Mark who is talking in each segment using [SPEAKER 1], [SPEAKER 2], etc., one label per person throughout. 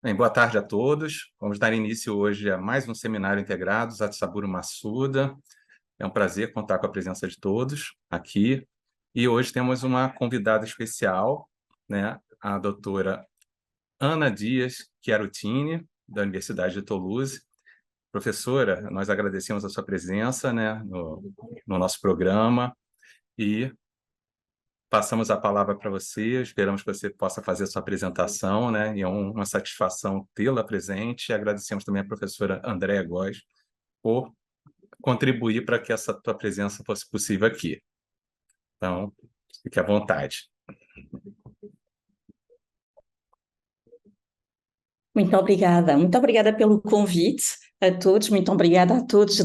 [SPEAKER 1] Bem, boa tarde a todos. Vamos dar início hoje a mais um seminário integrado, Zatsaburo Massuda. É um prazer contar com a presença de todos aqui. E hoje temos uma convidada especial, né? A doutora Ana Dias Chiarutini, da Universidade de Toulouse. Professora, nós agradecemos a sua presença, né, no nosso programa e passamos a palavra para você, esperamos que você possa fazer a sua apresentação, né? E é uma satisfação tê-la presente. E agradecemos também a professora Andréa Góes por contribuir para que essa tua presença fosse possível aqui. Então, fique à vontade.
[SPEAKER 2] Muito obrigada pelo convite a todos, muito obrigada a todos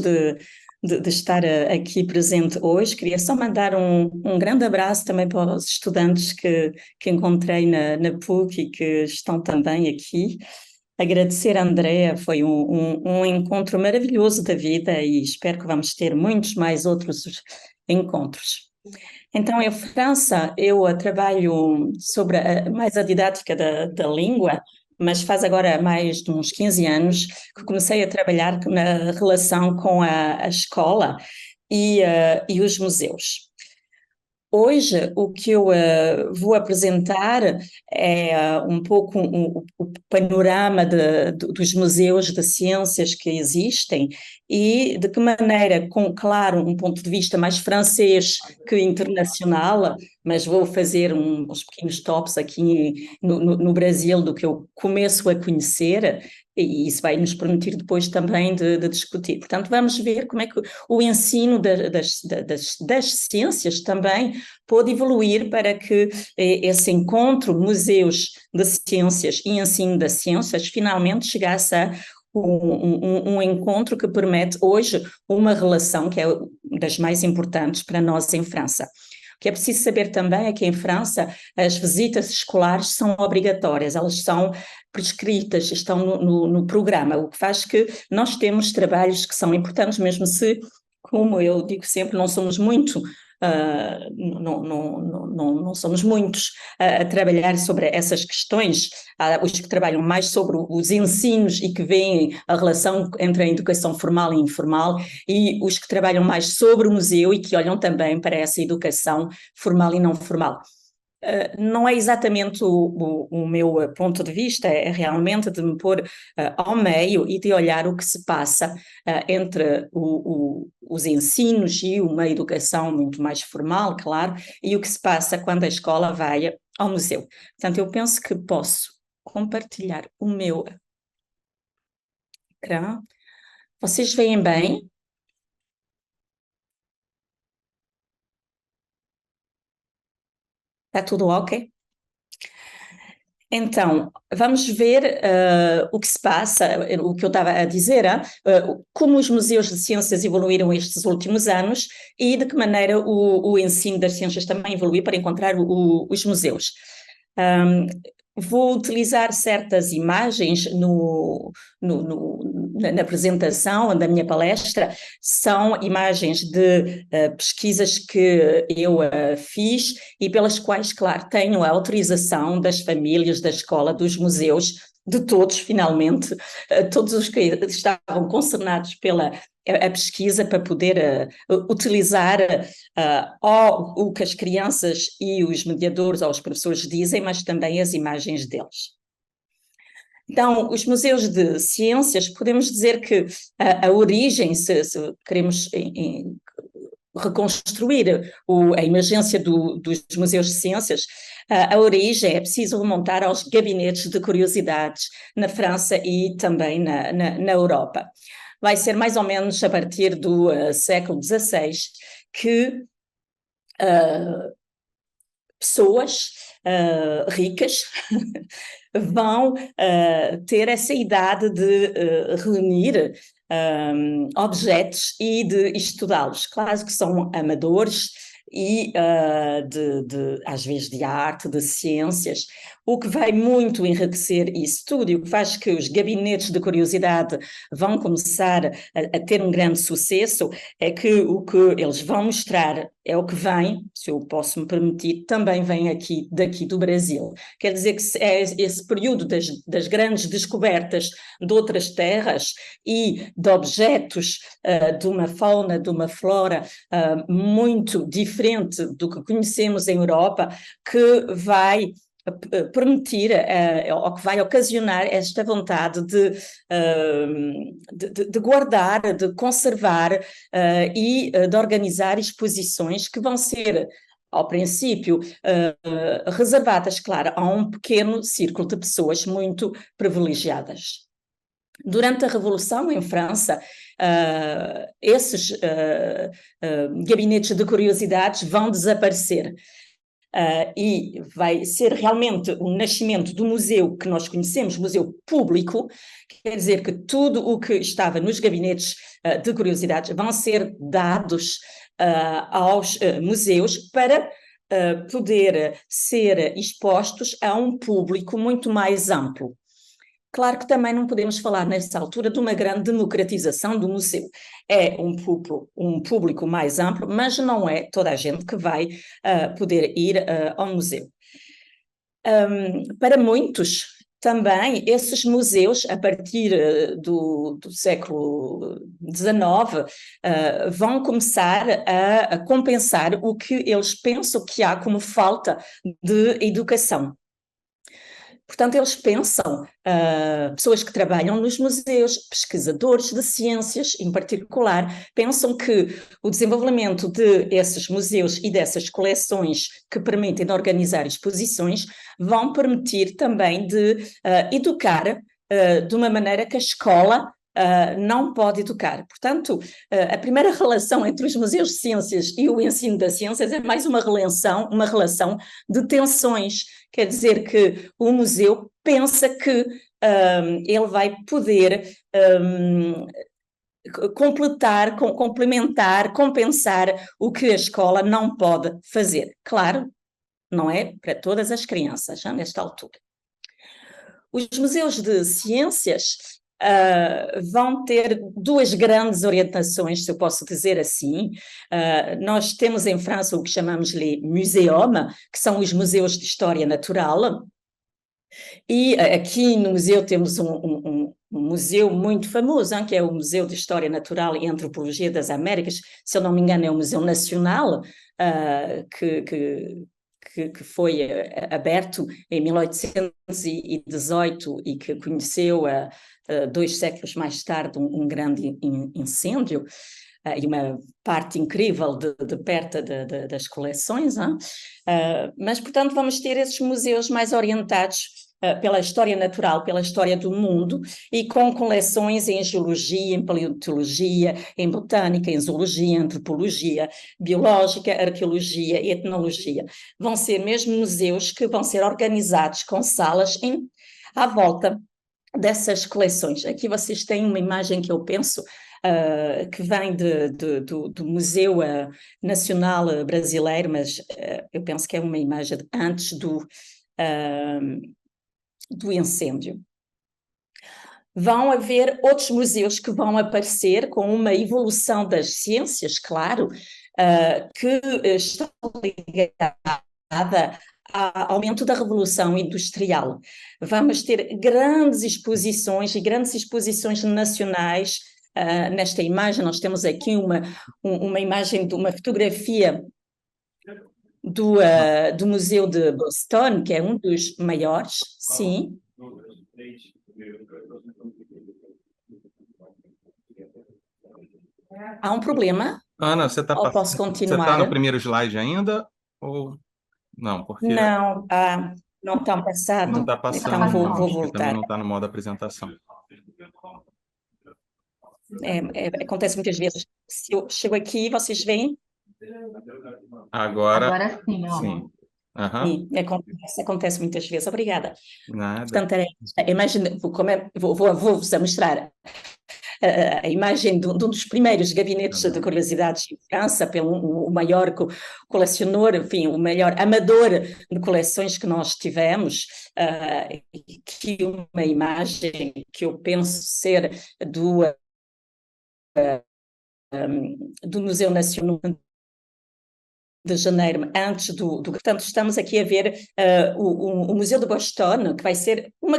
[SPEAKER 2] de estar aqui presente hoje. Queria só mandar um grande abraço também para os estudantes que encontrei na PUC e que estão também aqui. Agradecer a Andrea, foi um encontro maravilhoso da vida e espero que vamos ter muitos mais outros encontros. Então, em França, eu trabalho sobre mais a didática da língua, mas faz agora mais de uns 15 anos que comecei a trabalhar na relação com a escola e os museus. Hoje, o que eu vou apresentar é um pouco o panorama dos museus de ciências que existem e de que maneira, com, claro, um ponto de vista mais francês que internacional, mas vou fazer uns pequenos tops aqui no Brasil do que eu começo a conhecer, e isso vai nos permitir depois também de discutir. Portanto, vamos ver como é que o ensino das ciências também pode evoluir para que esse encontro, museus de ciências e ensino das ciências, finalmente chegasse a um encontro que permite hoje uma relação que é das mais importantes para nós em França. O que é preciso saber também é que em França as visitas escolares são obrigatórias, elas são prescritas, estão no programa, o que faz que nós temos trabalhos que são importantes, mesmo se, como eu digo sempre, não somos muito não somos muitos a trabalhar sobre essas questões. Há os que trabalham mais sobre os ensinos e que veem a relação entre a educação formal e informal, e os que trabalham mais sobre o museu e que olham também para essa educação formal e não formal. Não é exatamente o meu ponto de vista, é realmente de me pôr ao meio e de olhar o que se passa entre os ensinos e uma educação muito mais formal, claro, e o que se passa quando a escola vai ao museu. Portanto, eu penso que posso compartilhar o meu ecrã. Vocês veem bem? Está tudo ok? Então, vamos ver o que se passa, o que eu estava a dizer, como os museus de ciências evoluíram estes últimos anos e de que maneira o ensino das ciências também evoluiu para encontrar os museus. Vou utilizar certas imagens na apresentação da minha palestra, são imagens de pesquisas que eu fiz e pelas quais, claro, tenho a autorização das famílias, da escola, dos museus, de todos, finalmente, todos os que estavam concernados pela a pesquisa para poder utilizar o que as crianças e os mediadores ou os professores dizem, mas também as imagens deles. Então, os museus de ciências, podemos dizer que a origem, se queremos reconstruir a emergência dos museus de ciências, a origem é preciso remontar aos gabinetes de curiosidades na França e também na Europa. Vai ser mais ou menos a partir do século XVI que pessoas ricas vão ter essa idade de reunir objetos e de estudá-los. Claro que são amadores e às vezes de arte, de ciências, o que vai muito enriquecer isso tudo e o que faz que os gabinetes de curiosidade vão começar a ter um grande sucesso é que o que eles vão mostrar é o que vem, se eu posso me permitir, também vem daqui do Brasil. Quer dizer que é esse período das grandes descobertas de outras terras e de objetos, de uma fauna, de uma flora muito diferente do que conhecemos em Europa, que vai permitir, ou que vai ocasionar esta vontade de guardar, de conservar e de organizar exposições que vão ser, ao princípio, reservadas, claro, a um pequeno círculo de pessoas muito privilegiadas. Durante a Revolução em França, esses gabinetes de curiosidades vão desaparecer. E vai ser realmente o nascimento do museu que nós conhecemos, museu público, quer dizer que tudo o que estava nos gabinetes de curiosidades vão ser dados aos museus para poder ser expostos a um público muito mais amplo. Claro que também não podemos falar, nesta altura, de uma grande democratização do museu. É um público mais amplo, mas não é toda a gente que vai poder ir ao museu. Para muitos, também, esses museus, a partir do século XIX, vão começar a compensar o que eles pensam que há como falta de educação. Portanto, eles pensam, pessoas que trabalham nos museus, pesquisadores de ciências em particular, pensam que o desenvolvimento desses museus e dessas coleções que permitem organizar exposições vão permitir também de educar de uma maneira que a escola não pode educar. Portanto, a primeira relação entre os museus de ciências e o ensino das ciências é mais uma relação de tensões. Quer dizer que o museu pensa que ele vai poder complementar, compensar o que a escola não pode fazer. Claro, não é para todas as crianças, já nesta altura. Os museus de ciências vão ter duas grandes orientações, se eu posso dizer assim. Nós temos em França o que chamamos de muséums, que são os museus de história natural, e aqui no museu temos um museu muito famoso, que é o Museu de História Natural e Antropologia das Américas, se eu não me engano é o Museu Nacional, que foi aberto em 1818 e que conheceu, 2 séculos mais tarde, um grande incêndio, e uma parte incrível de perto das coleções. Mas, portanto, vamos ter esses museus mais orientados pela história natural, pela história do mundo, e com coleções em geologia, em paleontologia, em botânica, em zoologia, antropologia, biológica, arqueologia e etnologia. Vão ser mesmo museus que vão ser organizados com salas à volta dessas coleções. Aqui vocês têm uma imagem que eu penso que vem do Museu Nacional Brasileiro, mas eu penso que é uma imagem antes do incêndio. Vão haver outros museus que vão aparecer com uma evolução das ciências, claro, que está ligada ao aumento da revolução industrial. Vamos ter grandes exposições nacionais. Nesta imagem nós temos aqui uma imagem de uma fotografia do Museu de Boston, que é um dos maiores, sim. Há um problema?
[SPEAKER 1] Ana, você
[SPEAKER 2] Ou posso continuar?
[SPEAKER 1] no primeiro slide ainda? Ou não? Porque
[SPEAKER 2] não, não está passado.
[SPEAKER 1] não está passando.
[SPEAKER 2] Então vou
[SPEAKER 1] Acho que
[SPEAKER 2] voltar.
[SPEAKER 1] também não está no modo apresentação.
[SPEAKER 2] Acontece muitas vezes. Se eu chego aqui, vocês veem?
[SPEAKER 1] Agora
[SPEAKER 3] sim, ó.
[SPEAKER 1] sim. Aham.
[SPEAKER 2] Sim, acontece muitas vezes. Obrigada.
[SPEAKER 1] Nada.
[SPEAKER 2] Portanto, vou-vos mostrar a imagem de um dos primeiros gabinetes de curiosidades em França, pelo o maior colecionador, enfim, o maior amador de coleções que nós tivemos, que uma imagem que eu penso ser do Museu Nacional de janeiro, antes portanto, estamos aqui a ver o Museu de Boston, que vai ser uma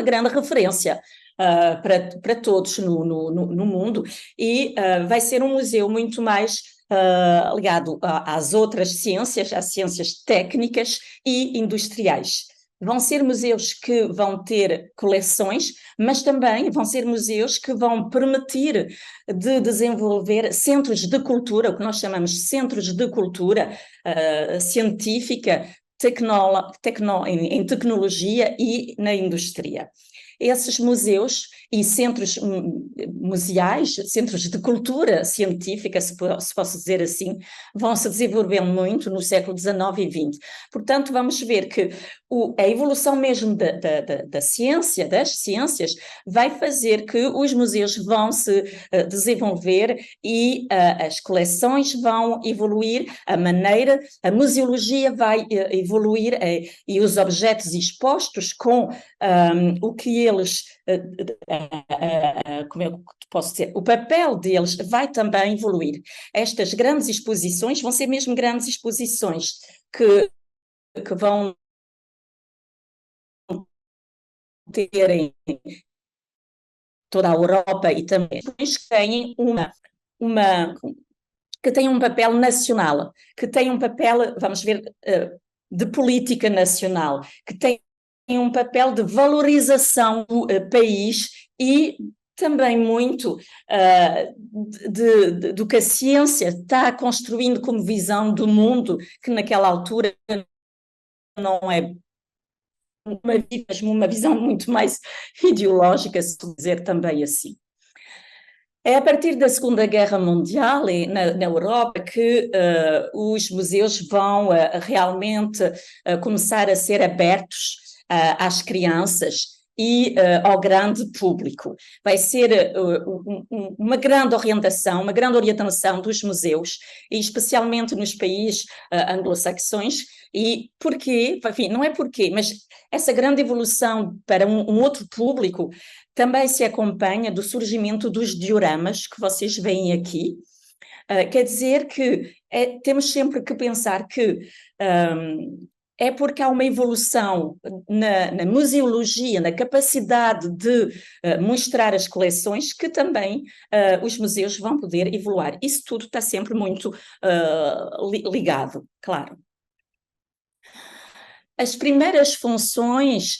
[SPEAKER 2] grande referência para todos no mundo, e vai ser um museu muito mais ligado às outras ciências, às ciências técnicas e industriais. Vão ser museus que vão ter coleções, mas também vão ser museus que vão permitir de desenvolver centros de cultura, o que nós chamamos de centros de cultura científica, em tecnologia e na indústria. Esses museus e centros museais, centros de cultura científica, se posso dizer assim, vão se desenvolver muito no século XIX e XX. Portanto, vamos ver que a evolução mesmo da ciência, das ciências, vai fazer que os museus vão se desenvolver e as coleções vão evoluir, a museologia vai evoluir e os objetos expostos com o que eles, como eu posso dizer, o papel deles vai também evoluir. Estas grandes exposições vão ser mesmo grandes exposições que vão ter em toda a Europa e também que têm que têm um papel nacional, que têm um papel, vamos ver, de política nacional, que têm um papel de valorização do país e também muito do que a ciência está construindo como visão do mundo, que naquela altura não é uma visão muito mais ideológica, se dizer também assim. É a partir da Segunda Guerra Mundial, na Europa, que os museus vão realmente começar a ser abertos às crianças e ao grande público. Vai ser uma grande orientação dos museus, e especialmente nos países anglo-saxões. E porquê? Enfim, não é porquê, mas essa grande evolução para um outro público também se acompanha do surgimento dos dioramas que vocês veem aqui. Quer dizer que temos sempre que pensar que é porque há uma evolução na museologia, na capacidade de mostrar as coleções, que também os museus vão poder evoluir. Isso tudo está sempre muito ligado, claro. As primeiras funções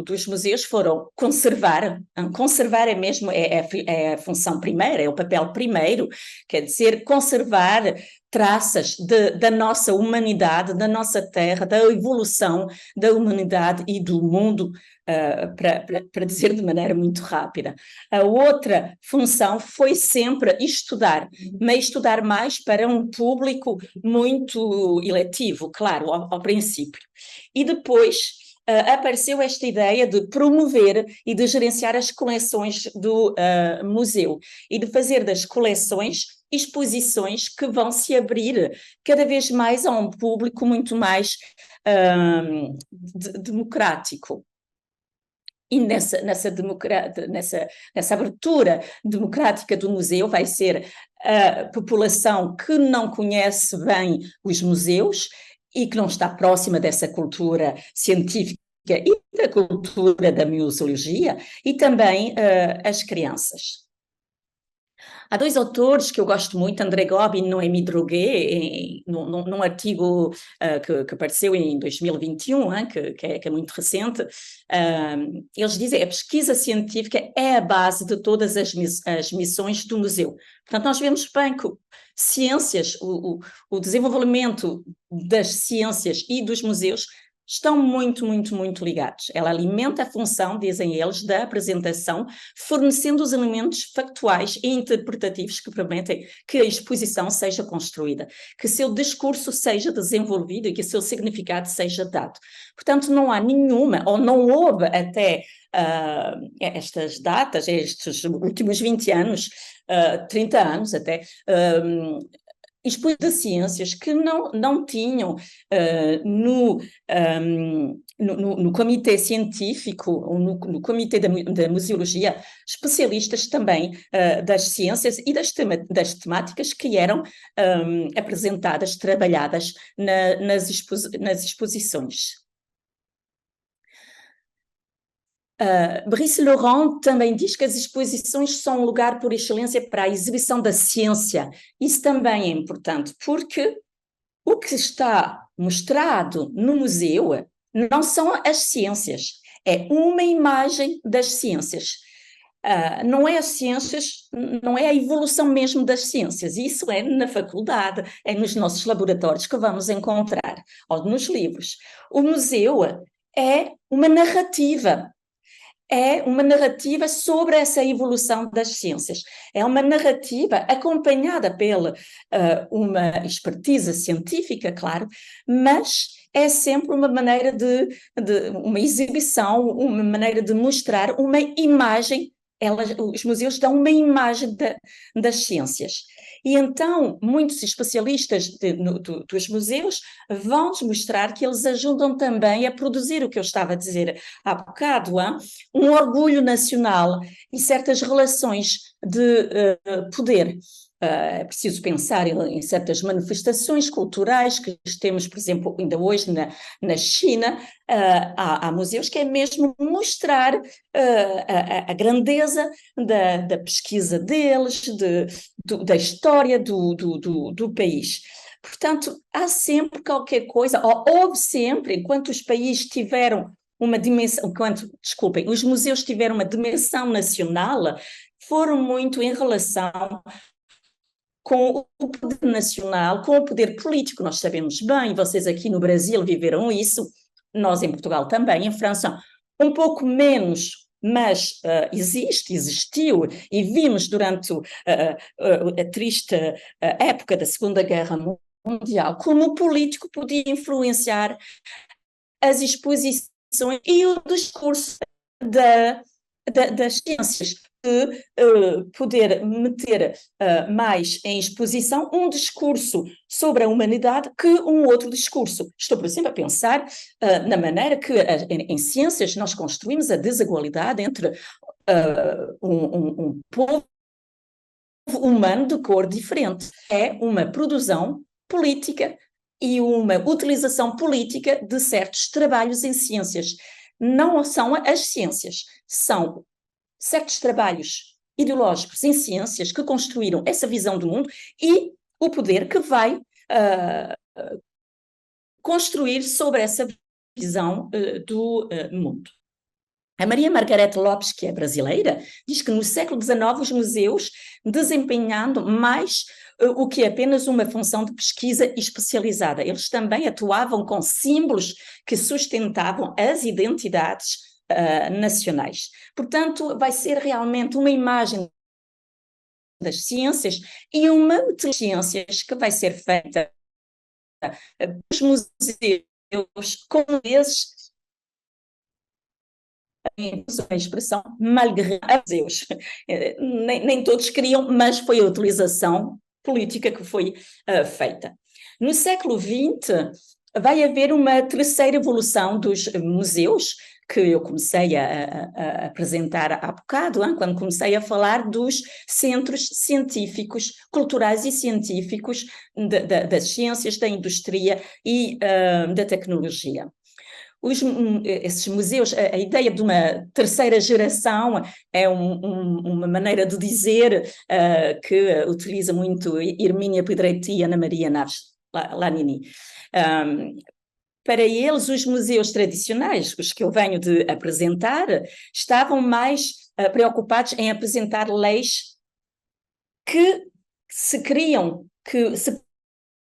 [SPEAKER 2] dos museus foram conservar. Conservar é mesmo a função primeira, é o papel primeiro, quer dizer, conservar traças da nossa humanidade, da nossa terra, da evolução da humanidade e do mundo, para dizer de maneira muito rápida. A outra função foi sempre estudar, mas estudar mais para um público muito eletivo, claro, ao princípio. E depois apareceu esta ideia de promover e de gerenciar as coleções do museu e de fazer das coleções exposições que vão se abrir cada vez mais a um público muito mais democrático. E nessa abertura democrática do museu vai ser a população que não conhece bem os museus e que não está próxima dessa cultura científica e da cultura da museologia, e também as crianças. Há dois autores que eu gosto muito, André Gobbi e Noémie Droguet, num artigo que apareceu em 2021, que é muito recente. Eles dizem que a pesquisa científica é a base de todas as missões do museu. Portanto, nós vemos bem que ciências, o desenvolvimento das ciências e dos museus estão muito, muito, muito ligados. Ela alimenta a função, dizem eles, da apresentação, fornecendo os elementos factuais e interpretativos que permitem que a exposição seja construída, que seu discurso seja desenvolvido e que seu significado seja dado. Portanto, não há nenhuma, ou não houve até estas datas, estes últimos 20 anos, 30 anos até, de ciências que não tinham no comitê científico, ou no comitê da museologia, especialistas também das ciências e das temáticas que eram apresentadas, trabalhadas nas exposições. Brice Laurent também diz que as exposições são um lugar por excelência para a exibição da ciência. Isso também é importante, porque o que está mostrado no museu não são as ciências, é uma imagem das ciências. Não é as ciências, não é a evolução mesmo das ciências, isso é na faculdade, é nos nossos laboratórios que vamos encontrar, ou nos livros. O museu é uma narrativa sobre essa evolução das ciências. É uma narrativa acompanhada pela uma expertise científica, claro, mas é sempre uma maneira de uma exibição, uma maneira de mostrar uma imagem. Os museus dão uma imagem das ciências. E então, muitos especialistas dos museus vão-nos mostrar que eles ajudam também a produzir o que eu estava a dizer há bocado, um orgulho nacional e certas relações de poder. É preciso pensar em certas manifestações culturais que temos, por exemplo, ainda hoje na China. Há museus que é mesmo mostrar a grandeza da pesquisa deles, da história do país. Portanto, há sempre qualquer coisa, ou houve sempre, enquanto os países tiveram uma dimensão, os museus tiveram uma dimensão nacional, foram muito em relação com o poder nacional, com o poder político. Nós sabemos bem, vocês aqui no Brasil viveram isso, nós em Portugal também, em França um pouco menos, mas existiu, e vimos durante a triste época da Segunda Guerra Mundial como o político podia influenciar as exposições e o discurso das ciências, de poder meter mais em exposição um discurso sobre a humanidade que um outro discurso. Estou, por exemplo, a pensar na maneira que em ciências nós construímos a desigualdade entre um povo humano de cor diferente. É uma produção política e uma utilização política de certos trabalhos em ciências. Não são as ciências, são certos trabalhos ideológicos em ciências que construíram essa visão do mundo e o poder que vai construir sobre essa visão do mundo. A Maria Margarete Lopes, que é brasileira, diz que no século XIX os museus desempenhando mais o que é apenas uma função de pesquisa especializada. Eles também atuavam com símbolos que sustentavam as identidades nacionais. Portanto, vai ser realmente uma imagem das ciências e uma de ciências que vai ser feita nos museus com esses a expressão malgré museus. Nem todos queriam, mas foi a utilização política que foi feita. No século XX, vai haver uma terceira evolução dos museus, que eu comecei a apresentar há bocado, quando comecei a falar dos centros científicos, culturais e científicos das ciências, da indústria e da tecnologia. Esses museus, a ideia de uma terceira geração é uma maneira de dizer que utiliza muito Hermínia Pedretti e Ana Maria Naves Lanini. Para eles, os museus tradicionais, os que eu venho de apresentar, estavam mais preocupados em apresentar leis que se criam, que se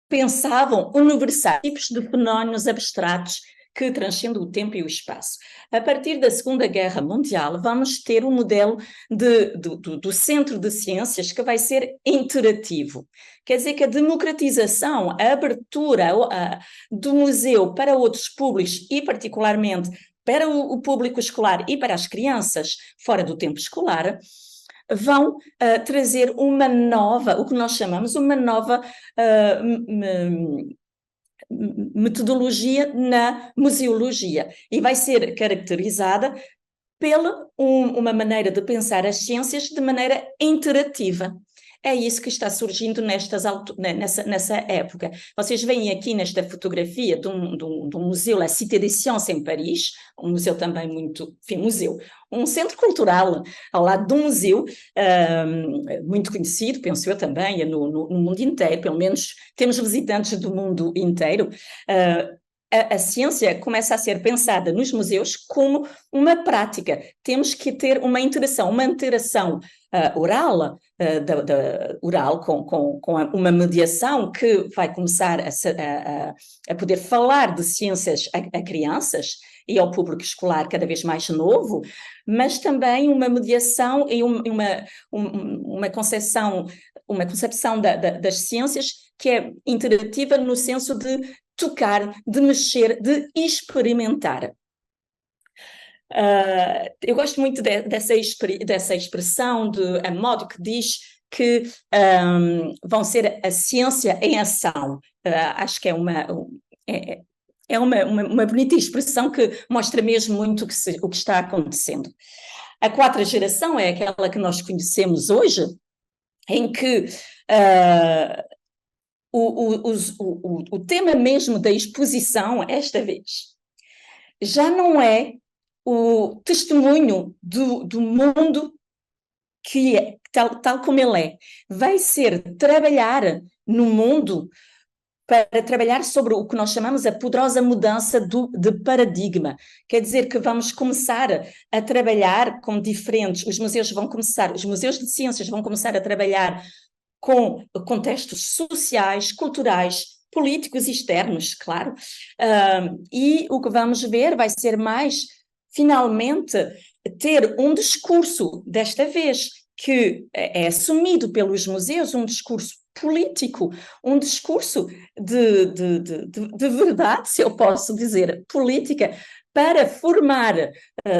[SPEAKER 2] pensavam universais, tipos de fenómenos abstratos que transcendem o tempo e o espaço. A partir da Segunda Guerra Mundial, vamos ter um modelo do Centro de Ciências que vai ser interativo. Quer dizer que a democratização, a abertura do museu para outros públicos e, particularmente, para o público escolar e para as crianças fora do tempo escolar, vão trazer uma nova, o que nós chamamos uma nova metodologia na museologia, e vai ser caracterizada pela uma maneira de pensar as ciências de maneira interativa. É isso que está surgindo nessa época. Vocês veem aqui nesta fotografia de um museu, La Cité des Sciences, em Paris, um museu também muito, enfim, museu, um centro cultural ao lado de um museu muito conhecido, penso eu também, no mundo inteiro, pelo menos temos visitantes do mundo inteiro. A ciência começa a ser pensada nos museus como uma prática. Temos que ter uma interação oral, oral com uma mediação que vai começar a poder falar de ciências a crianças e ao público escolar cada vez mais novo, mas também uma mediação e uma concepção das ciências que é interativa no senso de tocar, de mexer, de experimentar. Eu gosto muito dessa expressão de Amod, que diz que vão ser a ciência em ação. Acho que é uma bonita expressão que mostra mesmo muito o que está acontecendo. A quarta geração é aquela que nós conhecemos hoje, em que o tema mesmo da exposição, esta vez, já não é o testemunho do mundo que é, tal como ele é. Vai ser trabalhar no mundo para trabalhar sobre o que nós chamamos a poderosa mudança de paradigma. Quer dizer que vamos começar a trabalhar com diferentes... Os museus de ciências vão começar a trabalhar com contextos sociais, culturais, políticos e externos, claro. E o que vamos ver vai ser mais, finalmente, ter um discurso, desta vez, que é assumido pelos museus, um discurso político, um discurso de verdade, se eu posso dizer, política, para formar,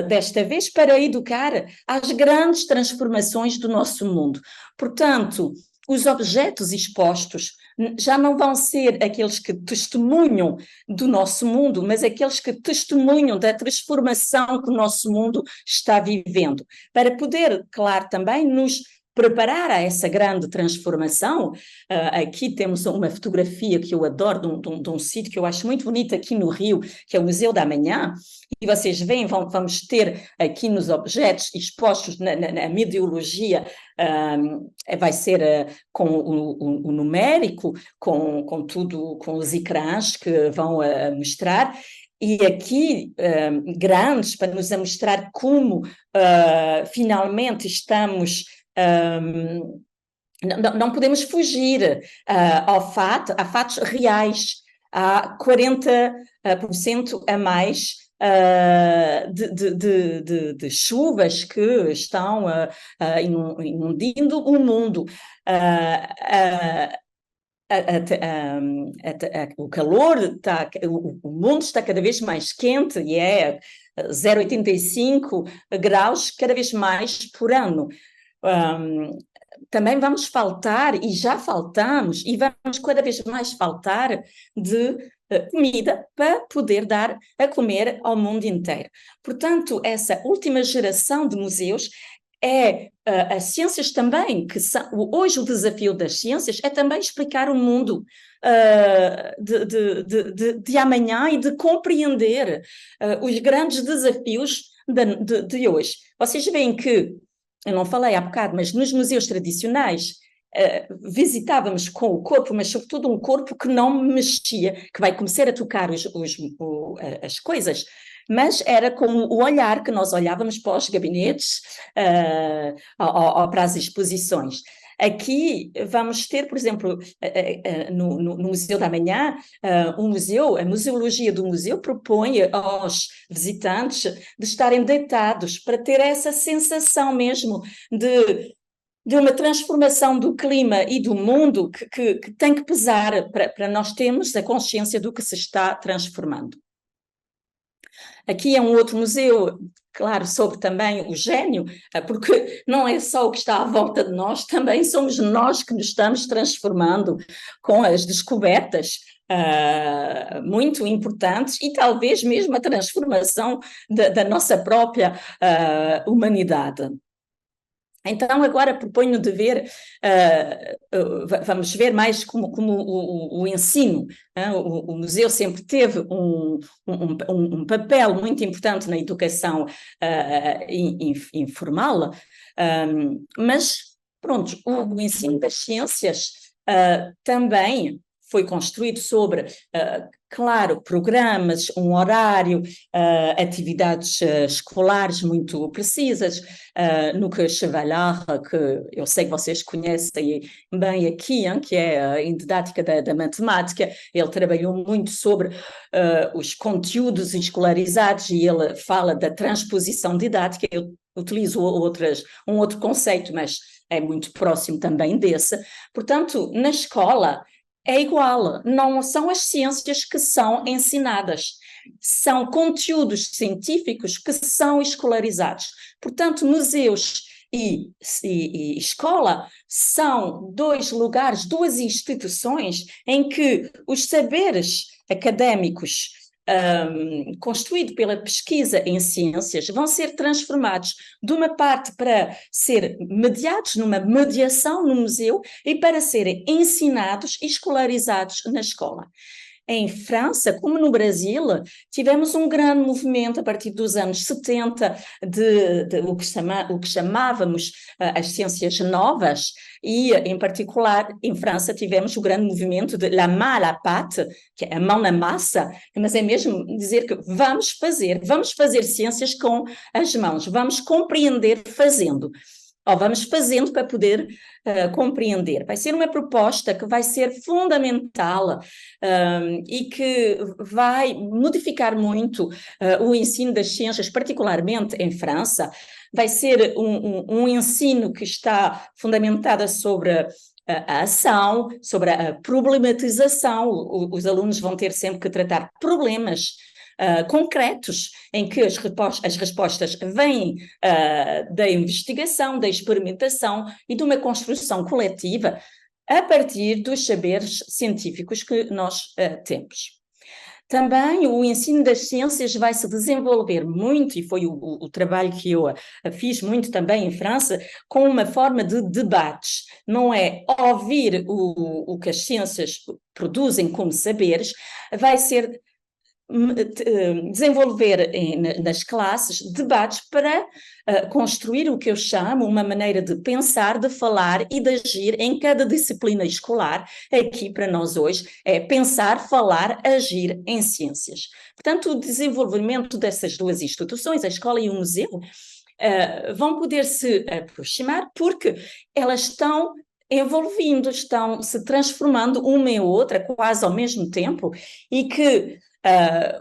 [SPEAKER 2] desta vez, para educar às grandes transformações do nosso mundo. Portanto, os objetos expostos já não vão ser aqueles que testemunham do nosso mundo, mas aqueles que testemunham da transformação que o nosso mundo está vivendo. Para poder, claro, também nos preparar a essa grande transformação, aqui temos uma fotografia que eu adoro de um sítio que eu acho muito bonito aqui no Rio, que é o Museu da Manhã, e vocês veem, vamos ter aqui nos objetos expostos na meteorologia, vai ser com o numérico, com tudo, com os ecrãs que vão mostrar, e aqui grandes, para nos mostrar como finalmente estamos... não podemos fugir a fatos reais. Há 40% a mais de chuvas que estão inundando o mundo. O calor o mundo está cada vez mais quente e é 0,85 graus cada vez mais por ano. Também vamos faltar, e já faltamos, e vamos cada vez mais faltar de comida para poder dar a comer ao mundo inteiro. Portanto, essa última geração de museus as ciências também, hoje o desafio das ciências é também explicar o mundo de amanhã e de compreender os grandes desafios de hoje. Vocês veem que, eu não falei há bocado, mas nos museus tradicionais visitávamos com o corpo, mas sobretudo um corpo que não mexia, que vai começar a tocar as coisas, mas era com o olhar que nós olhávamos para os gabinetes, para as exposições. Aqui vamos ter, por exemplo, no Museu da Manhã, a museologia do museu propõe aos visitantes de estarem deitados para ter essa sensação mesmo de uma transformação do clima e do mundo que tem que pesar para nós termos a consciência do que se está transformando. Aqui é um outro museu, claro, sobre também o gênio, porque não é só o que está à volta de nós, também somos nós que nos estamos transformando com as descobertas muito importantes e talvez mesmo a transformação da nossa própria humanidade. Então, agora proponho de ver, vamos ver mais como o ensino. O museu sempre teve um papel muito importante na educação informal, mas, pronto, o ensino das ciências também foi construído sobre, claro, programas, um horário, atividades escolares muito precisas, no que Chevalard, que eu sei que vocês conhecem bem aqui, que é em didática da matemática, ele trabalhou muito sobre os conteúdos escolarizados e ele fala da transposição didática. Eu utilizo um outro conceito, mas é muito próximo também desse. Portanto, na escola é igual, não são as ciências que são ensinadas, são conteúdos científicos que são escolarizados. Portanto, museus e escola são dois lugares, duas instituições em que os saberes académicos construído pela pesquisa em ciências, vão ser transformados de uma parte para ser mediados numa mediação no museu e para serem ensinados e escolarizados na escola. Em França, como no Brasil, tivemos um grande movimento a partir dos anos 70 de o que chamávamos as ciências novas e, em particular, em França tivemos o grande movimento de la main à la pâte, que é a mão na massa, mas é mesmo dizer que vamos fazer ciências com as mãos, vamos compreender fazendo. Vamos fazendo para poder compreender. Vai ser uma proposta que vai ser fundamental e que vai modificar muito o ensino das ciências, particularmente em França. Vai ser um ensino que está fundamentado sobre a ação, sobre a problematização. Os alunos vão ter sempre que tratar problemas concretos, em que as respostas vêm da investigação, da experimentação e de uma construção coletiva a partir dos saberes científicos que nós temos. Também o ensino das ciências vai se desenvolver muito, e foi o trabalho que eu fiz muito também em França, com uma forma de debates. Não é ouvir o que as ciências produzem como saberes, vai ser desenvolver nas classes debates para construir o que eu chamo uma maneira de pensar, de falar e de agir em cada disciplina escolar. Aqui para nós hoje é pensar, falar, agir em ciências. Portanto, o desenvolvimento dessas duas instituições, a escola e o museu, vão poder se aproximar porque elas estão evoluindo, estão se transformando uma em outra quase ao mesmo tempo e que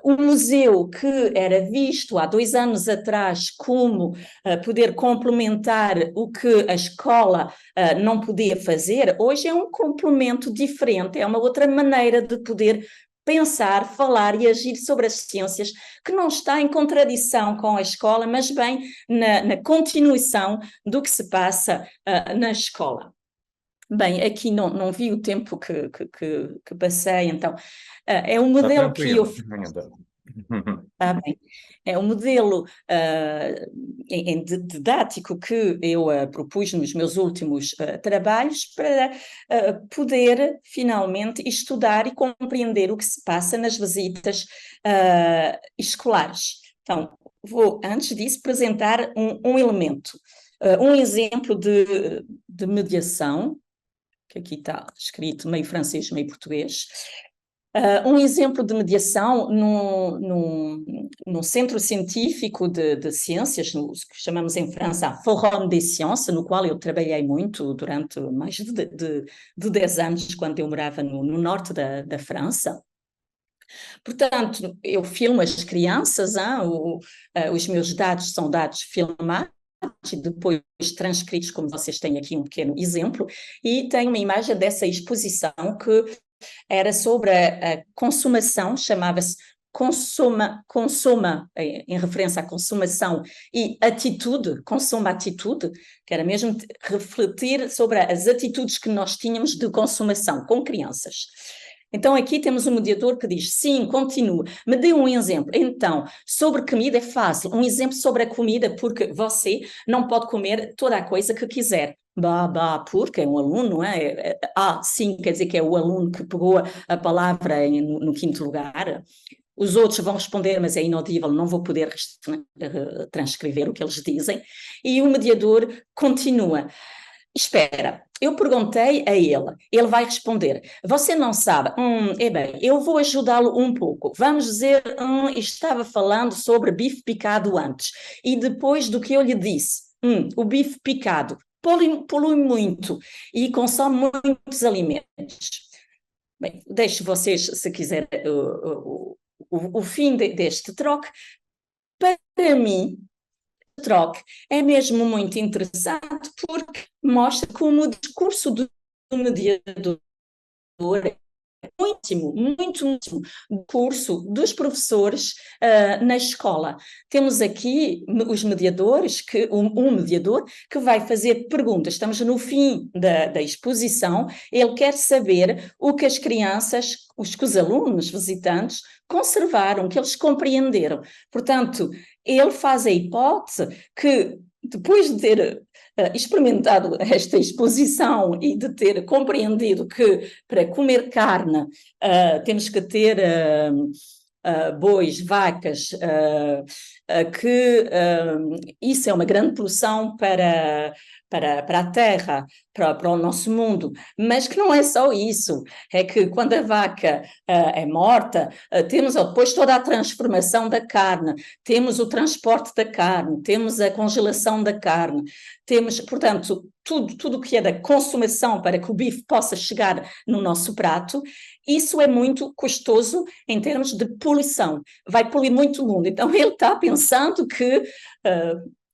[SPEAKER 2] o museu que era visto há 2 anos atrás como poder complementar o que a escola não podia fazer, hoje é um complemento diferente, é uma outra maneira de poder pensar, falar e agir sobre as ciências, que não está em contradição com a escola, mas bem na continuação do que se passa na escola. Bem, aqui não vi o tempo que passei, então é um modelo que eu... bem. É um modelo didático que eu propus nos meus últimos trabalhos para poder finalmente estudar e compreender o que se passa nas visitas escolares. Então, vou, antes disso, apresentar um elemento, um exemplo de mediação, que aqui está escrito meio francês, meio português. Um exemplo de mediação num centro científico de ciências, no que chamamos em França Forum des Sciences, no qual eu trabalhei muito durante mais de 10 anos, quando eu morava no norte da França. Portanto, eu filmo as crianças, os meus dados são dados filmados, e depois transcritos, como vocês têm aqui um pequeno exemplo, e tem uma imagem dessa exposição que era sobre a consumação, chamava-se consuma, em referência à consumação, e atitude, consuma atitude, que era mesmo refletir sobre as atitudes que nós tínhamos de consumação com crianças. Então aqui temos um mediador que diz, sim, continua, me dê um exemplo. Então, sobre comida é fácil, um exemplo sobre a comida, porque você não pode comer toda a coisa que quiser. Porque é um aluno, não é? Sim, quer dizer que é o aluno que pegou a palavra no quinto lugar. Os outros vão responder, mas é inaudível, não vou poder transcrever o que eles dizem. E o mediador continua. Espera, eu perguntei a ele vai responder, você não sabe, bem, eu vou ajudá-lo um pouco, vamos dizer, estava falando sobre bife picado antes, e depois do que eu lhe disse, o bife picado polui muito e consome muitos alimentos. Bem, deixo vocês, se quiser, o fim deste troque. Para mim, troque é mesmo muito interessante porque mostra como o discurso do mediador muito curso dos professores na escola. Temos aqui os mediadores, um mediador que vai fazer perguntas. Estamos no fim da exposição, ele quer saber o que as crianças, que os alunos visitantes conservaram, que eles compreenderam. Portanto, ele faz a hipótese que, depois de ter experimentado esta exposição e de ter compreendido que para comer carne temos que ter bois, vacas, que isso é uma grande poluição para a terra, para o nosso mundo, mas que não é só isso, é que quando a vaca é morta, temos depois toda a transformação da carne, temos o transporte da carne, temos a congelação da carne, temos, portanto, tudo que é da consumação para que o bife possa chegar no nosso prato, isso é muito custoso em termos de poluição, vai poluir muito o mundo. Então ele está pensando que,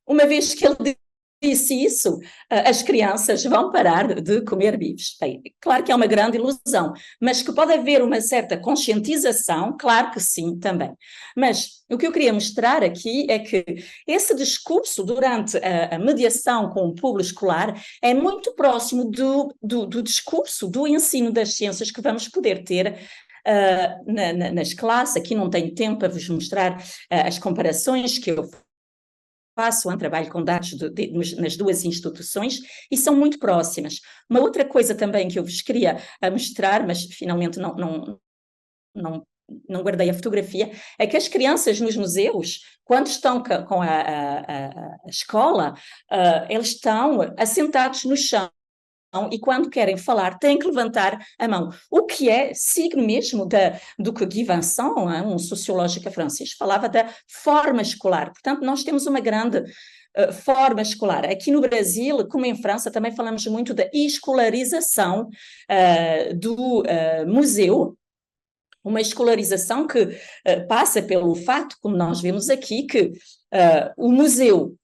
[SPEAKER 2] uma vez que ele disse isso, as crianças vão parar de comer bifes. Bem, claro que é uma grande ilusão, mas que pode haver uma certa conscientização, claro que sim, também. Mas o que eu queria mostrar aqui é que esse discurso durante a mediação com o público escolar é muito próximo do discurso do ensino das ciências que vamos poder ter nas classes. Aqui não tenho tempo para vos mostrar as comparações que eu faço um trabalho com dados nas duas instituições e são muito próximas. Uma outra coisa também que eu vos queria mostrar, mas finalmente não guardei a fotografia, é que as crianças nos museus, quando estão com a escola, eles estão assentados no chão, e quando querem falar têm que levantar a mão, o que é signo mesmo do que Guy Vincent, um sociólogo francês, falava da forma escolar. Portanto, nós temos uma grande forma escolar. Aqui no Brasil, como em França, também falamos muito da escolarização do museu, uma escolarização que passa pelo fato, como nós vemos aqui, que o museu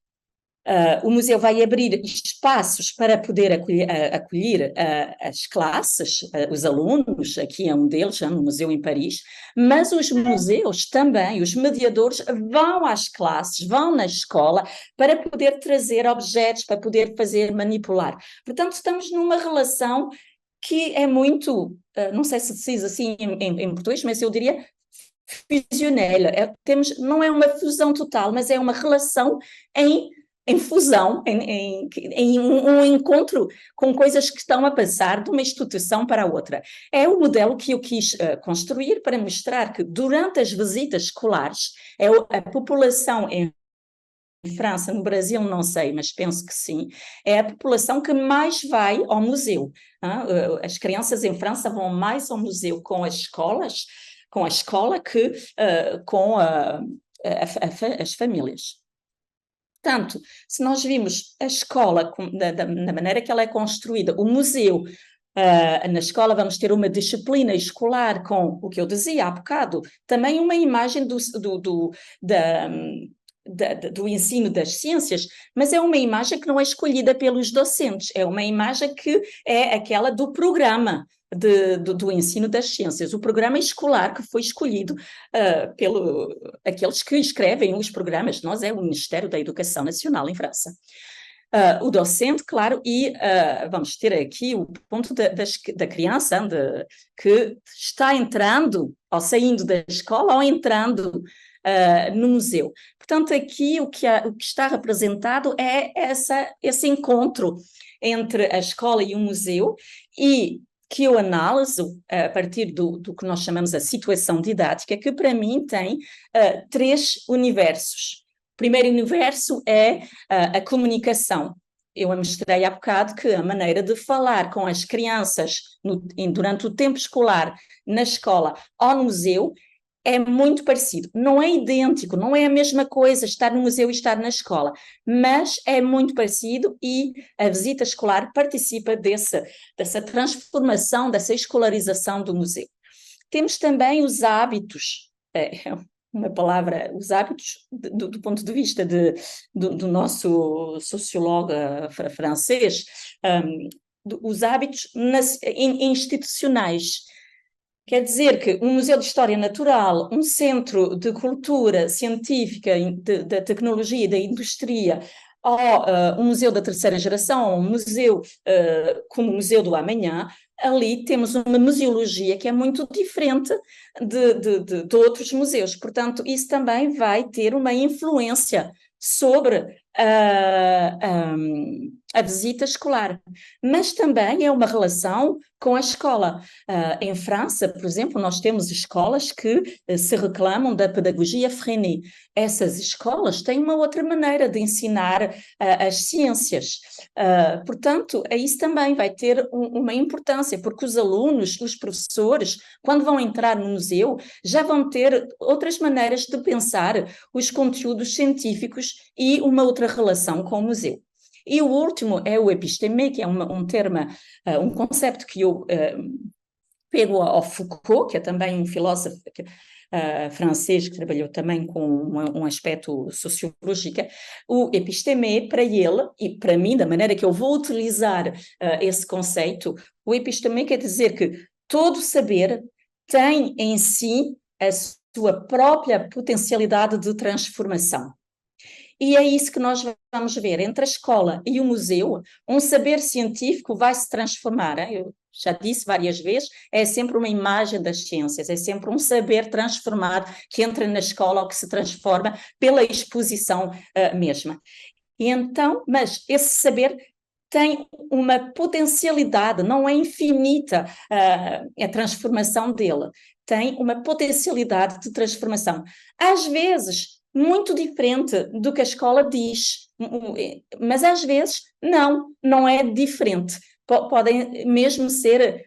[SPEAKER 2] vai abrir espaços para poder acolher as classes, os alunos, aqui é um deles, no Museu em Paris, mas os museus também, os mediadores, vão às classes, vão na escola para poder trazer objetos, para poder manipular. Portanto, estamos numa relação que é muito, não sei se diz assim em português, mas eu diria fusionel. Não é uma fusão total, mas é uma relação em fusão, em um encontro com coisas que estão a passar de uma instituição para a outra. É o modelo que eu quis construir para mostrar que durante as visitas escolares, a população em França, no Brasil não sei, mas penso que sim, é a população que mais vai ao museu. As crianças em França vão mais ao museu com as escolas, com a escola que com as famílias. Portanto, se nós vimos a escola da maneira que ela é construída, o museu, na escola vamos ter uma disciplina escolar com o que eu dizia há bocado, também uma imagem do ensino das ciências, mas é uma imagem que não é escolhida pelos docentes, é uma imagem que é aquela do programa do ensino das ciências. O programa escolar que foi escolhido pelo aqueles que escrevem os programas, nós é o Ministério da Educação Nacional em França. O docente, claro, e vamos ter aqui o ponto da criança que está entrando, ou saindo da escola, ou entrando no museu. Portanto, aqui o que está representado é esse encontro entre a escola e o museu, e que eu analiso a partir do que nós chamamos a situação didática, que para mim tem 3 universos. O primeiro universo é a comunicação. Eu mostrei há bocado que a maneira de falar com as crianças durante o tempo escolar, na escola ou no museu, é muito parecido. Não é idêntico, não é a mesma coisa estar no museu e estar na escola, mas é muito parecido, e a visita escolar participa dessa transformação, dessa escolarização do museu. Temos também os hábitos, uma palavra, os hábitos do ponto de vista do nosso sociólogo francês, os hábitos institucionais. Quer dizer que um museu de história natural, um centro de cultura científica, da tecnologia e da indústria, ou um museu da terceira geração, um museu como o Museu do Amanhã, ali temos uma museologia que é muito diferente de outros museus. Portanto, isso também vai ter uma influência sobre a visita escolar, mas também é uma relação com a escola. Em França, por exemplo, nós temos escolas que se reclamam da pedagogia Freinet. Essas escolas têm uma outra maneira de ensinar as ciências. Portanto, isso também vai ter uma importância, porque os alunos, os professores, quando vão entrar no museu, já vão ter outras maneiras de pensar os conteúdos científicos e uma outra relação com o museu. E o último é o episteme, que é um termo, um conceito que eu pego ao Foucault, que é também um filósofo francês que trabalhou também com um aspecto sociológico. O episteme, para ele, e para mim, da maneira que eu vou utilizar esse conceito, o episteme quer dizer que todo saber tem em si a sua própria potencialidade de transformação. E é isso que nós vamos ver. Entre a escola e o museu, um saber científico vai se transformar. Eu já disse várias vezes, é sempre uma imagem das ciências, é sempre um saber transformado que entra na escola ou que se transforma pela exposição mesma. E então, mas esse saber tem uma potencialidade, não é infinita a transformação dele, tem uma potencialidade de transformação. Às vezes, muito diferente do que a escola diz, mas às vezes não é diferente. Podem mesmo ser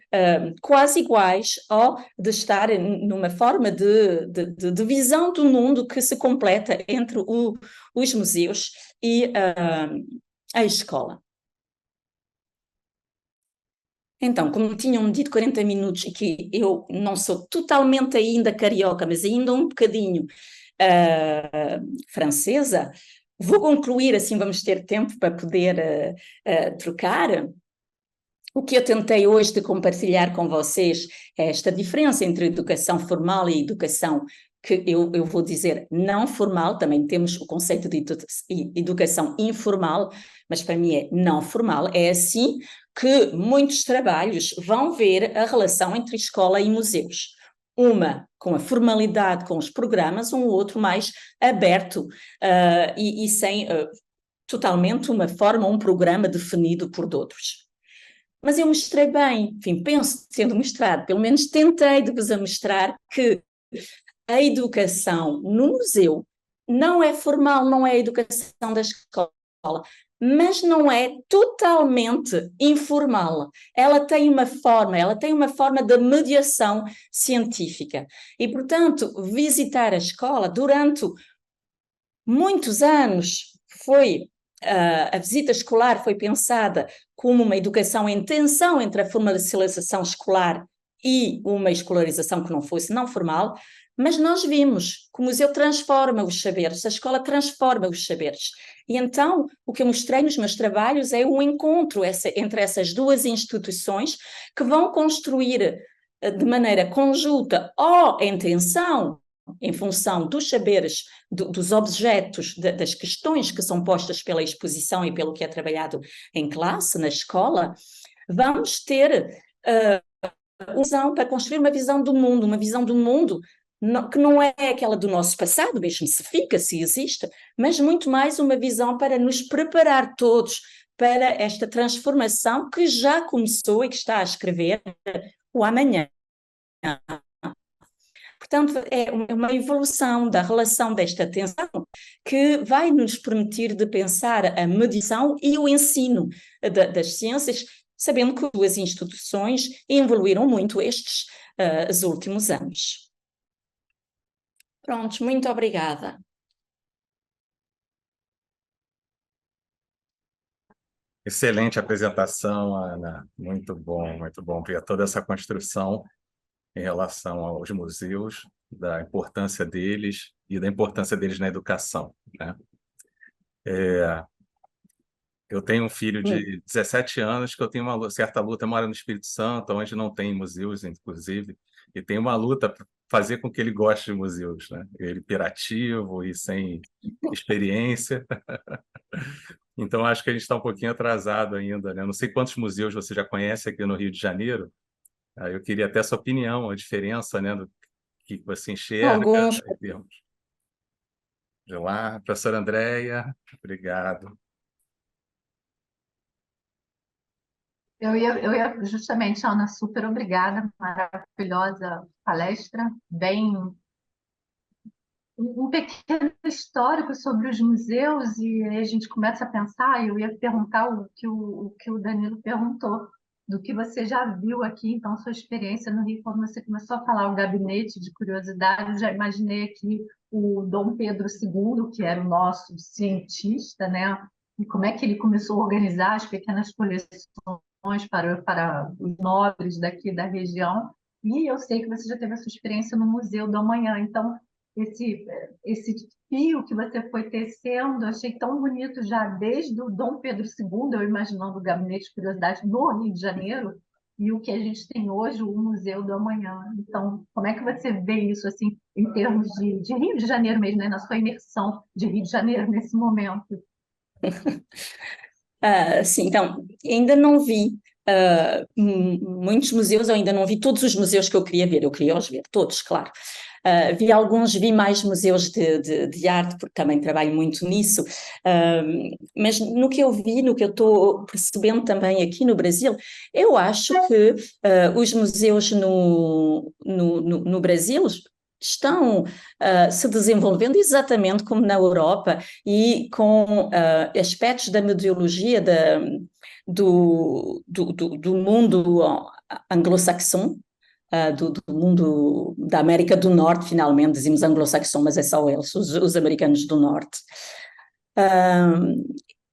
[SPEAKER 2] quase iguais, ou de estar numa forma de visão do mundo que se completa entre os museus e a escola. Então, como tinham dito 40 minutos, e que eu não sou totalmente ainda carioca, mas ainda um bocadinho francesa, vou concluir, assim vamos ter tempo para poder trocar. O que eu tentei hoje de compartilhar com vocês é esta diferença entre educação formal e educação, que eu vou dizer não formal. Também temos o conceito de educação informal, mas para mim é não formal. É assim que muitos trabalhos vão ver a relação entre escola e museus. Uma com a formalidade, com os programas, um outro mais aberto e sem totalmente uma forma, um programa definido por outros. Mas eu mostrei bem, enfim, penso sendo mostrado, pelo menos tentei de vos mostrar que a educação no museu não é formal, não é a educação da escola, mas não é totalmente informal. Ela tem uma forma de mediação científica. E, portanto, visitar a escola durante muitos anos a visita escolar foi pensada como uma educação em tensão entre a formalização escolar e uma escolarização que não fosse não formal, mas nós vimos que o museu transforma os saberes, a escola transforma os saberes. E então, o que eu mostrei nos meus trabalhos é um encontro entre essas duas instituições que vão construir de maneira conjunta ou em tensão, em função dos saberes, dos objetos, das questões que são postas pela exposição e pelo que é trabalhado em classe, na escola, vamos ter uma visão para construir uma visão do mundo, que não é aquela do nosso passado, mesmo se fica, se existe, mas muito mais uma visão para nos preparar todos para esta transformação que já começou e que está a escrever o amanhã. Portanto, é uma evolução da relação desta tensão que vai nos permitir de pensar a medição e o ensino das ciências, sabendo que as instituições evoluíram muito os últimos anos. Pronto, muito obrigada.
[SPEAKER 1] Excelente apresentação, Ana. Muito bom ver toda essa construção em relação aos museus, da importância deles e da importância deles na educação, né? Eu tenho um filho de 17 anos que eu tenho uma certa luta, mora no Espírito Santo, onde não tem museus, inclusive, e tem uma luta para fazer com que ele goste de museus, né? Ele hiperativo e sem experiência. Então, acho que a gente está um pouquinho atrasado ainda, né? Não sei quantos museus você já conhece aqui no Rio de Janeiro. Eu queria até a sua opinião, a diferença, né, do que você enxerga
[SPEAKER 2] Alguns.
[SPEAKER 1] em termos de lá. Professora Andréia, obrigado.
[SPEAKER 3] Eu ia justamente, Ana, super obrigada, maravilhosa palestra, bem um pequeno histórico sobre os museus, e aí a gente começa a pensar. Eu ia perguntar o que o Danilo perguntou, do que você já viu aqui, então, sua experiência no Rio. Quando você começou a falar o gabinete de curiosidade, eu já imaginei aqui o Dom Pedro II, que era o nosso cientista, né? E como é que ele começou a organizar as pequenas coleções para os nobres daqui da região. E eu sei que você já teve a sua experiência no Museu do Amanhã, então esse, esse fio que você foi tecendo, eu achei tão bonito já desde o Dom Pedro II, eu imaginando o Gabinete de Curiosidade no Rio de Janeiro, e o que a gente tem hoje, o Museu do Amanhã. Então, como é que você vê isso assim, em termos de Rio de Janeiro mesmo, né, na sua imersão de Rio de Janeiro nesse momento?
[SPEAKER 2] Sim, então, ainda não vi muitos museus, eu ainda não vi todos os museus que eu queria os ver, todos, claro. Vi mais museus de arte, porque também trabalho muito nisso, mas no que eu vi, no que eu estou percebendo também aqui no Brasil, eu acho que os museus no Brasil estão se desenvolvendo exatamente como na Europa e com aspectos da museologia do mundo anglo-saxão, do mundo da América do Norte. Finalmente dizemos anglo-saxão, mas é só eles, os americanos do Norte.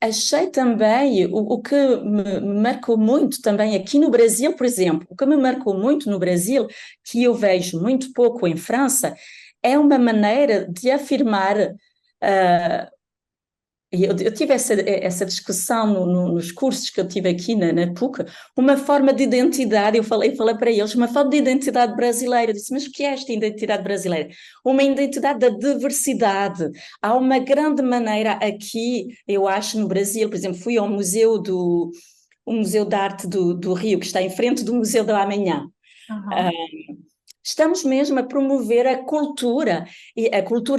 [SPEAKER 2] Achei também o que me marcou muito também aqui no Brasil, por exemplo, o que me marcou muito no Brasil, que eu vejo muito pouco em França, é uma maneira de afirmar. Eu tive essa discussão nos cursos que eu tive aqui na PUC, uma forma de identidade. Eu falei para eles, uma forma de identidade brasileira. Eu disse, mas o que é esta identidade brasileira? Uma identidade da diversidade. Há uma grande maneira aqui, eu acho, no Brasil. Por exemplo, fui ao o Museu de Arte do Rio, que está em frente do Museu do Amanhã.
[SPEAKER 3] Uhum.
[SPEAKER 2] Estamos mesmo a promover a cultura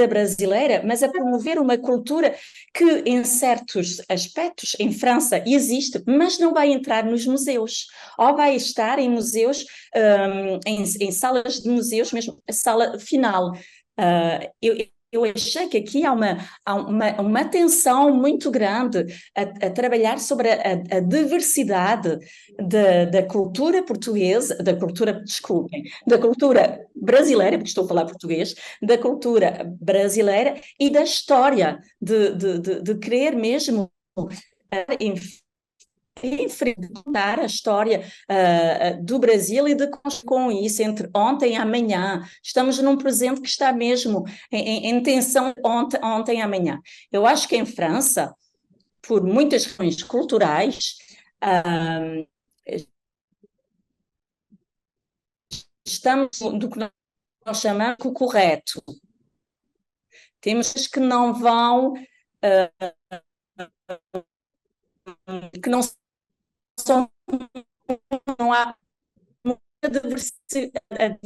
[SPEAKER 2] brasileira, mas a promover uma cultura que, em certos aspectos, em França existe, mas não vai entrar nos museus, ou vai estar em museus, em salas de museus, mesmo a sala final. Eu achei que aqui há uma atenção muito grande a trabalhar sobre a diversidade da cultura portuguesa, da cultura brasileira, porque estou a falar português, da cultura brasileira e da história, de querer mesmo enfrentar a história do Brasil e de com isso entre ontem e amanhã. Estamos num presente que está mesmo em tensão ontem e amanhã. Eu acho que em França, por muitas razões culturais, estamos do que nós chamamos de correto. Temos que não vão, que não são, não há diversidade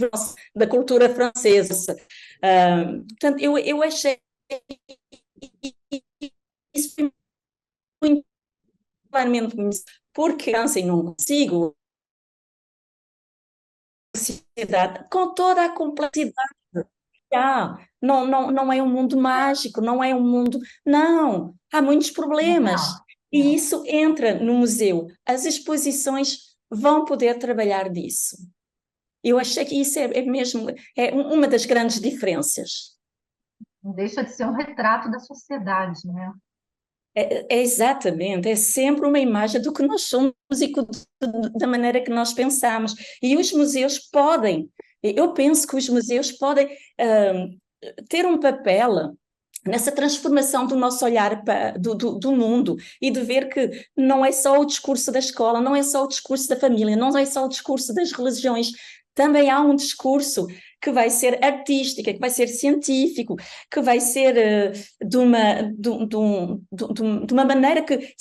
[SPEAKER 2] da cultura francesa. Portanto, eu achei isso muito claramente, porque assim não consigo com toda a complexidade. Não é um mundo mágico, não é um mundo. Não, há muitos problemas. E isso entra no museu. As exposições vão poder trabalhar disso. Eu achei que isso é mesmo uma das grandes diferenças.
[SPEAKER 3] Não deixa de ser um retrato da sociedade, né?
[SPEAKER 2] Exatamente, é sempre uma imagem do que nós somos e da maneira que nós pensamos. E os museus podem, eu penso que os museus podem ter um papel nessa transformação do nosso olhar do mundo e de ver que não é só o discurso da escola, não é só o discurso da família, não é só o discurso das religiões, também há um discurso que vai ser artístico, que vai ser científico, que vai ser de uma maneira que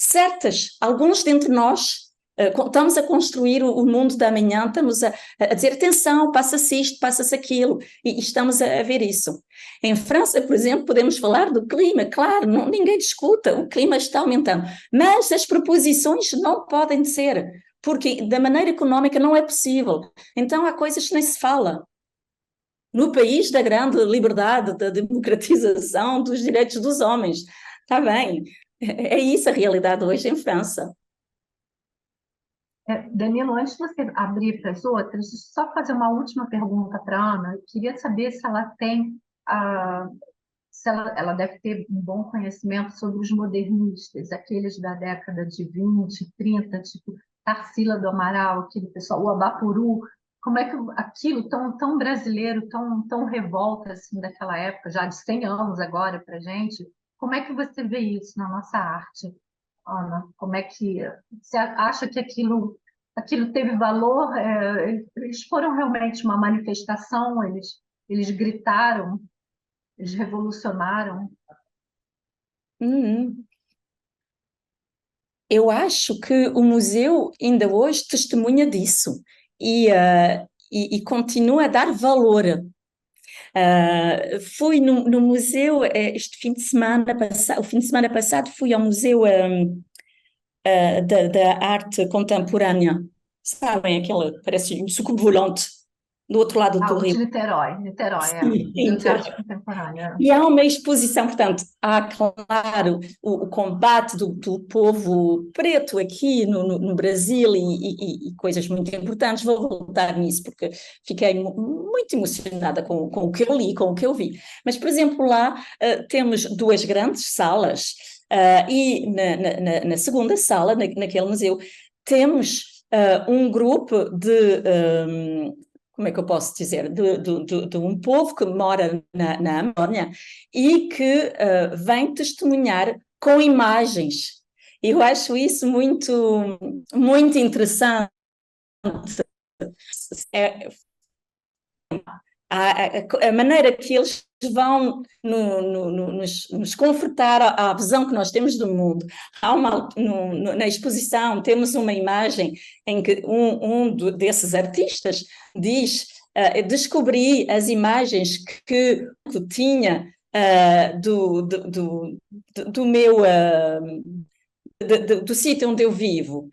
[SPEAKER 2] alguns dentre nós estamos a construir o mundo da manhã, estamos a dizer, atenção, passa-se isto, passa-se aquilo, e estamos a ver isso. Em França, por exemplo, podemos falar do clima, claro, ninguém discuta, o clima está aumentando, mas as proposições não podem ser, porque da maneira económica não é possível. Então há coisas que nem se fala. No país da grande liberdade, da democratização dos direitos dos homens. Está bem, é isso a realidade hoje em França.
[SPEAKER 3] Danilo, antes de você abrir para as outras, só fazer uma última pergunta para a Ana. Eu queria saber se ela tem, se ela deve ter um bom conhecimento sobre os modernistas, aqueles da década de 20, 30, tipo Tarsila do Amaral, aquele pessoal, o Abapuru. Como é que aquilo tão brasileiro, tão revolta assim daquela época, já de 100 anos agora para a gente, como é que você vê isso na nossa arte? Ana, como é que você acha que aquilo teve valor? Eles foram realmente uma manifestação, eles gritaram, eles revolucionaram?
[SPEAKER 2] Eu acho que o museu ainda hoje testemunha disso e continua a dar valor. Fui no museu este fim de semana passado, o fim de semana passado fui ao museu da arte contemporânea, sabem, aquela, parece um sucubo volante, do outro lado do
[SPEAKER 3] O
[SPEAKER 2] rio.
[SPEAKER 3] de Niterói, Museu de Arte Contemporânea.
[SPEAKER 2] E há uma exposição, portanto, há, claro, o combate do povo preto aqui no Brasil e coisas muito importantes. Vou voltar nisso, porque fiquei muito emocionada com o que eu li, com o que eu vi. Mas, por exemplo, lá temos duas grandes salas e na segunda sala, naquele museu, temos um grupo de... como é que eu posso dizer, de um povo que mora na Amazónia e que vem testemunhar com imagens. Eu acho isso muito, muito interessante. A maneira que eles vão nos confortar à visão que nós temos do mundo. Na exposição temos uma imagem em que desses artistas diz: descobri as imagens que tinha do meu do sítio onde eu vivo.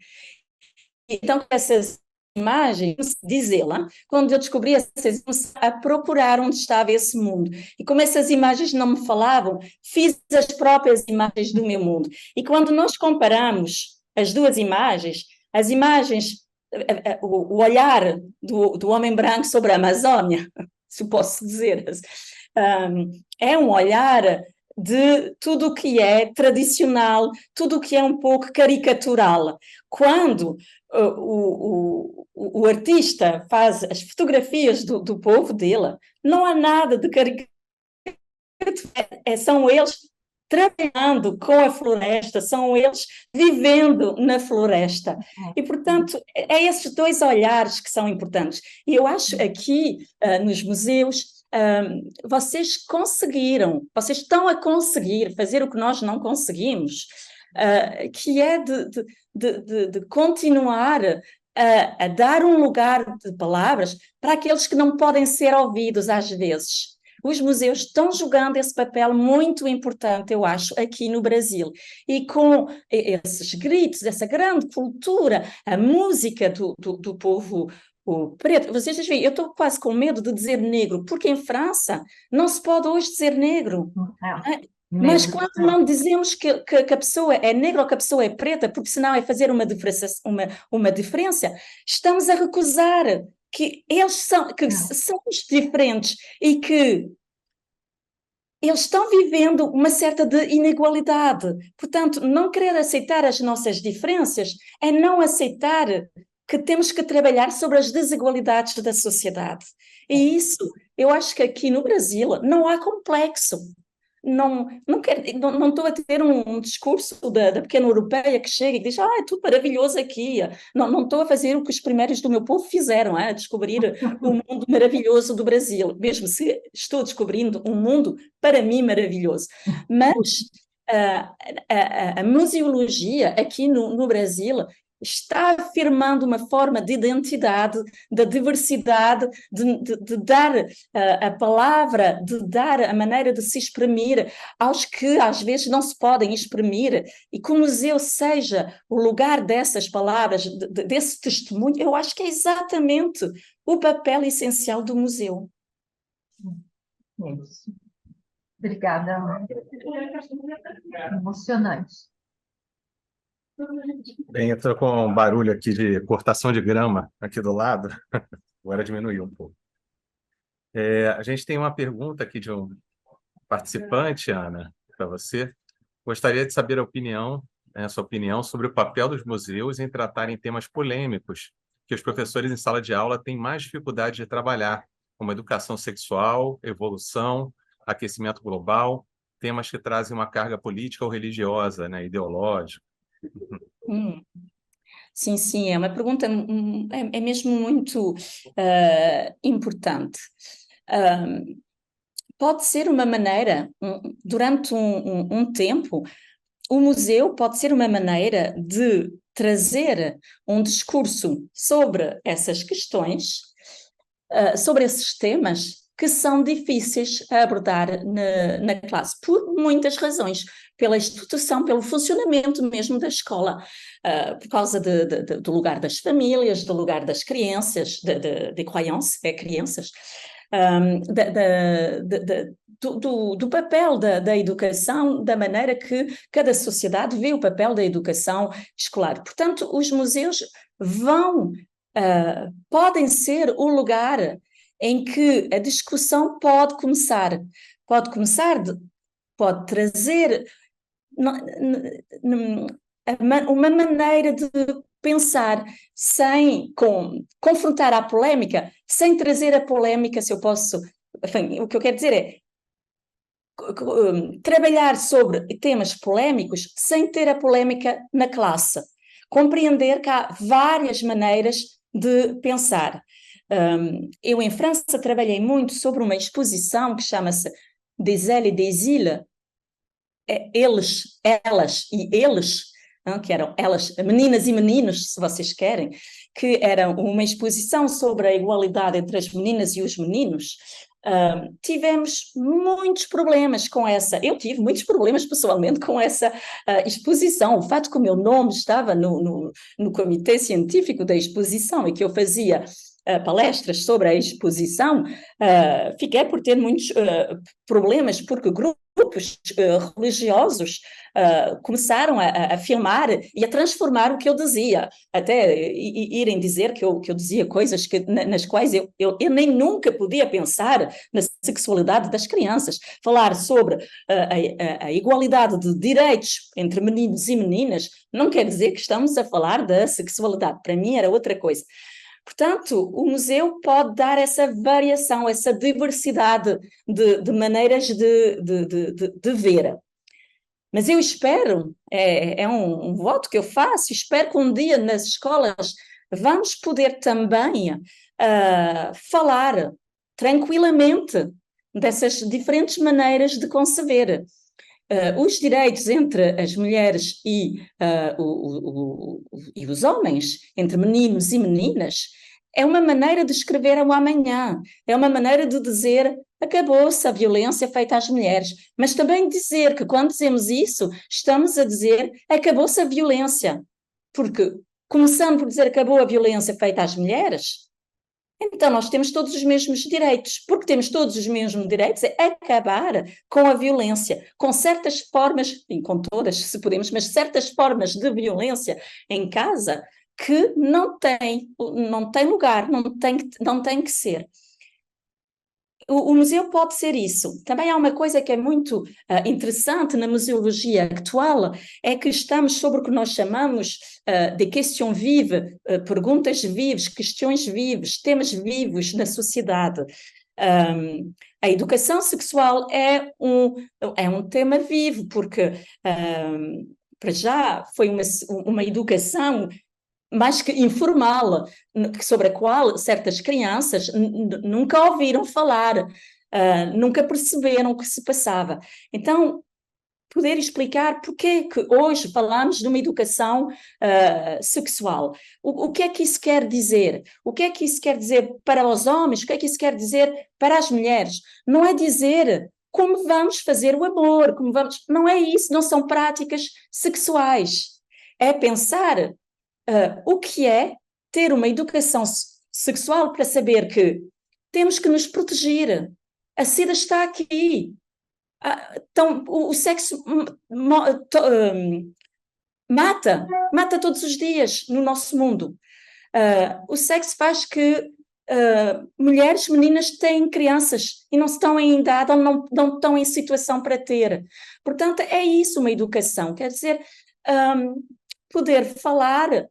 [SPEAKER 2] Então, essas imagens, diz ela, quando eu descobri essas imagens, a procurar onde estava esse mundo. E como essas imagens não me falavam, fiz as próprias imagens do meu mundo. E quando nós comparamos as duas imagens, as imagens, o olhar do homem branco sobre a Amazónia, se posso dizer, é um olhar de tudo o que é tradicional, tudo o que é um pouco caricatural. Quando o artista faz as fotografias do povo dele, não há nada de caricatura, são eles trabalhando com a floresta, são eles vivendo na floresta. E, portanto, é esses dois olhares que são importantes. E eu acho aqui, nos museus, vocês estão a conseguir fazer o que nós não conseguimos, que é de continuar a dar um lugar de palavras para aqueles que não podem ser ouvidos às vezes. Os museus estão jogando esse papel muito importante, eu acho, aqui no Brasil. E com esses gritos, essa grande cultura, a música do povo preto. Vocês veem, eu estou quase com medo de dizer negro, porque em França não se pode hoje dizer negro. Mas quando não dizemos que a pessoa é negra ou que a pessoa é preta, porque senão é fazer uma diferença, estamos a recusar que eles somos diferentes e que eles estão vivendo uma certa de inigualdade. Portanto, não querer aceitar as nossas diferenças é não aceitar que temos que trabalhar sobre as desigualdades da sociedade. E isso, eu acho que aqui no Brasil não há complexo. Não estou a ter um discurso da pequena europeia que chega e diz, é tudo maravilhoso aqui. Não estou a fazer o que os primeiros do meu povo fizeram, a descobrir o mundo maravilhoso do Brasil, mesmo se estou descobrindo um mundo, para mim, maravilhoso. Mas a museologia aqui no Brasil está afirmando uma forma de identidade, da diversidade, de dar a palavra, de dar a maneira de se exprimir aos que às vezes não se podem exprimir, e que o museu seja o lugar dessas palavras, desse testemunho. Eu acho que é exatamente o papel essencial do museu.
[SPEAKER 3] Isso. Obrigada. Emocionante.
[SPEAKER 1] Bem, eu estou com um barulho aqui de cortação de grama aqui do lado. Agora diminuiu um pouco. A gente tem uma pergunta aqui de um participante, Ana, para você. Gostaria de saber a sua opinião sobre o papel dos museus em tratarem temas polêmicos que os professores em sala de aula têm mais dificuldade de trabalhar, como educação sexual, evolução, aquecimento global, temas que trazem uma carga política ou religiosa, né, ideológica.
[SPEAKER 2] Sim, é uma pergunta, é mesmo muito importante. Pode ser uma maneira, durante um tempo, o museu pode ser uma maneira de trazer um discurso sobre essas questões, sobre esses temas que são difíceis a abordar na classe, por muitas razões, pela instituição, pelo funcionamento mesmo da escola, por causa do lugar das famílias, do lugar das crianças, de crianças, do papel da educação, da maneira que cada sociedade vê o papel da educação escolar. Portanto, os museus podem ser o lugar em que a discussão pode trazer uma maneira de pensar sem confrontar a polémica, sem trazer a polémica, se eu posso... Enfim, o que eu quero dizer é trabalhar sobre temas polémicos sem ter a polémica na classe. Compreender que há várias maneiras de pensar. Eu, em França, trabalhei muito sobre uma exposição que chama-se Des Elles et des Îles, eles, elas e eles, que eram elas, meninas e meninos, se vocês querem, que era uma exposição sobre a igualdade entre as meninas e os meninos. Tivemos muitos problemas com essa, eu tive muitos problemas pessoalmente com essa exposição. O fato que o meu nome estava no comitê científico da exposição e que eu fazia palestras sobre a exposição, fiquei por ter muitos problemas, porque grupos grupos religiosos começaram a filmar e a transformar o que eu dizia, até irem dizer que eu dizia coisas nas quais eu nem nunca podia pensar na sexualidade das crianças. Falar sobre a igualdade de direitos entre meninos e meninas não quer dizer que estamos a falar da sexualidade. Para mim era outra coisa. Portanto, o museu pode dar essa variação, essa diversidade de maneiras de ver. Mas eu espero, é um voto que eu faço, espero que um dia nas escolas vamos poder também falar tranquilamente dessas diferentes maneiras de conceber. Os direitos entre as mulheres e os homens, entre meninos e meninas, é uma maneira de escrever o amanhã, é uma maneira de dizer acabou-se a violência feita às mulheres, mas também dizer que quando dizemos isso, estamos a dizer acabou-se a violência, porque começando por dizer acabou a violência feita às mulheres, então nós temos todos os mesmos direitos, porque temos todos os mesmos direitos é acabar com a violência, com certas formas, e com todas se podemos, mas certas formas de violência em casa que não tem lugar, não tem que ser. O museu pode ser isso. Também há uma coisa que é muito interessante na museologia atual, é que estamos sobre o que nós chamamos de questions vives, perguntas vivas, questões vivas, temas vivos na sociedade. A educação sexual é um tema vivo, porque para já foi uma educação mais que informal, sobre a qual certas crianças nunca ouviram falar, nunca perceberam o que se passava. Então, poder explicar porque que hoje falamos de uma educação sexual. O que é que isso quer dizer? O que é que isso quer dizer para os homens? O que é que isso quer dizer para as mulheres? Não é dizer como vamos fazer o amor, não é isso, não são práticas sexuais. É pensar o que é ter uma educação sexual para saber que temos que nos proteger. A SIDA está aqui. Então, o sexo mata todos os dias no nosso mundo. O sexo faz que mulheres, meninas têm crianças e não estão em idade ou não estão em situação para ter. Portanto, é isso uma educação. Quer dizer, poder falar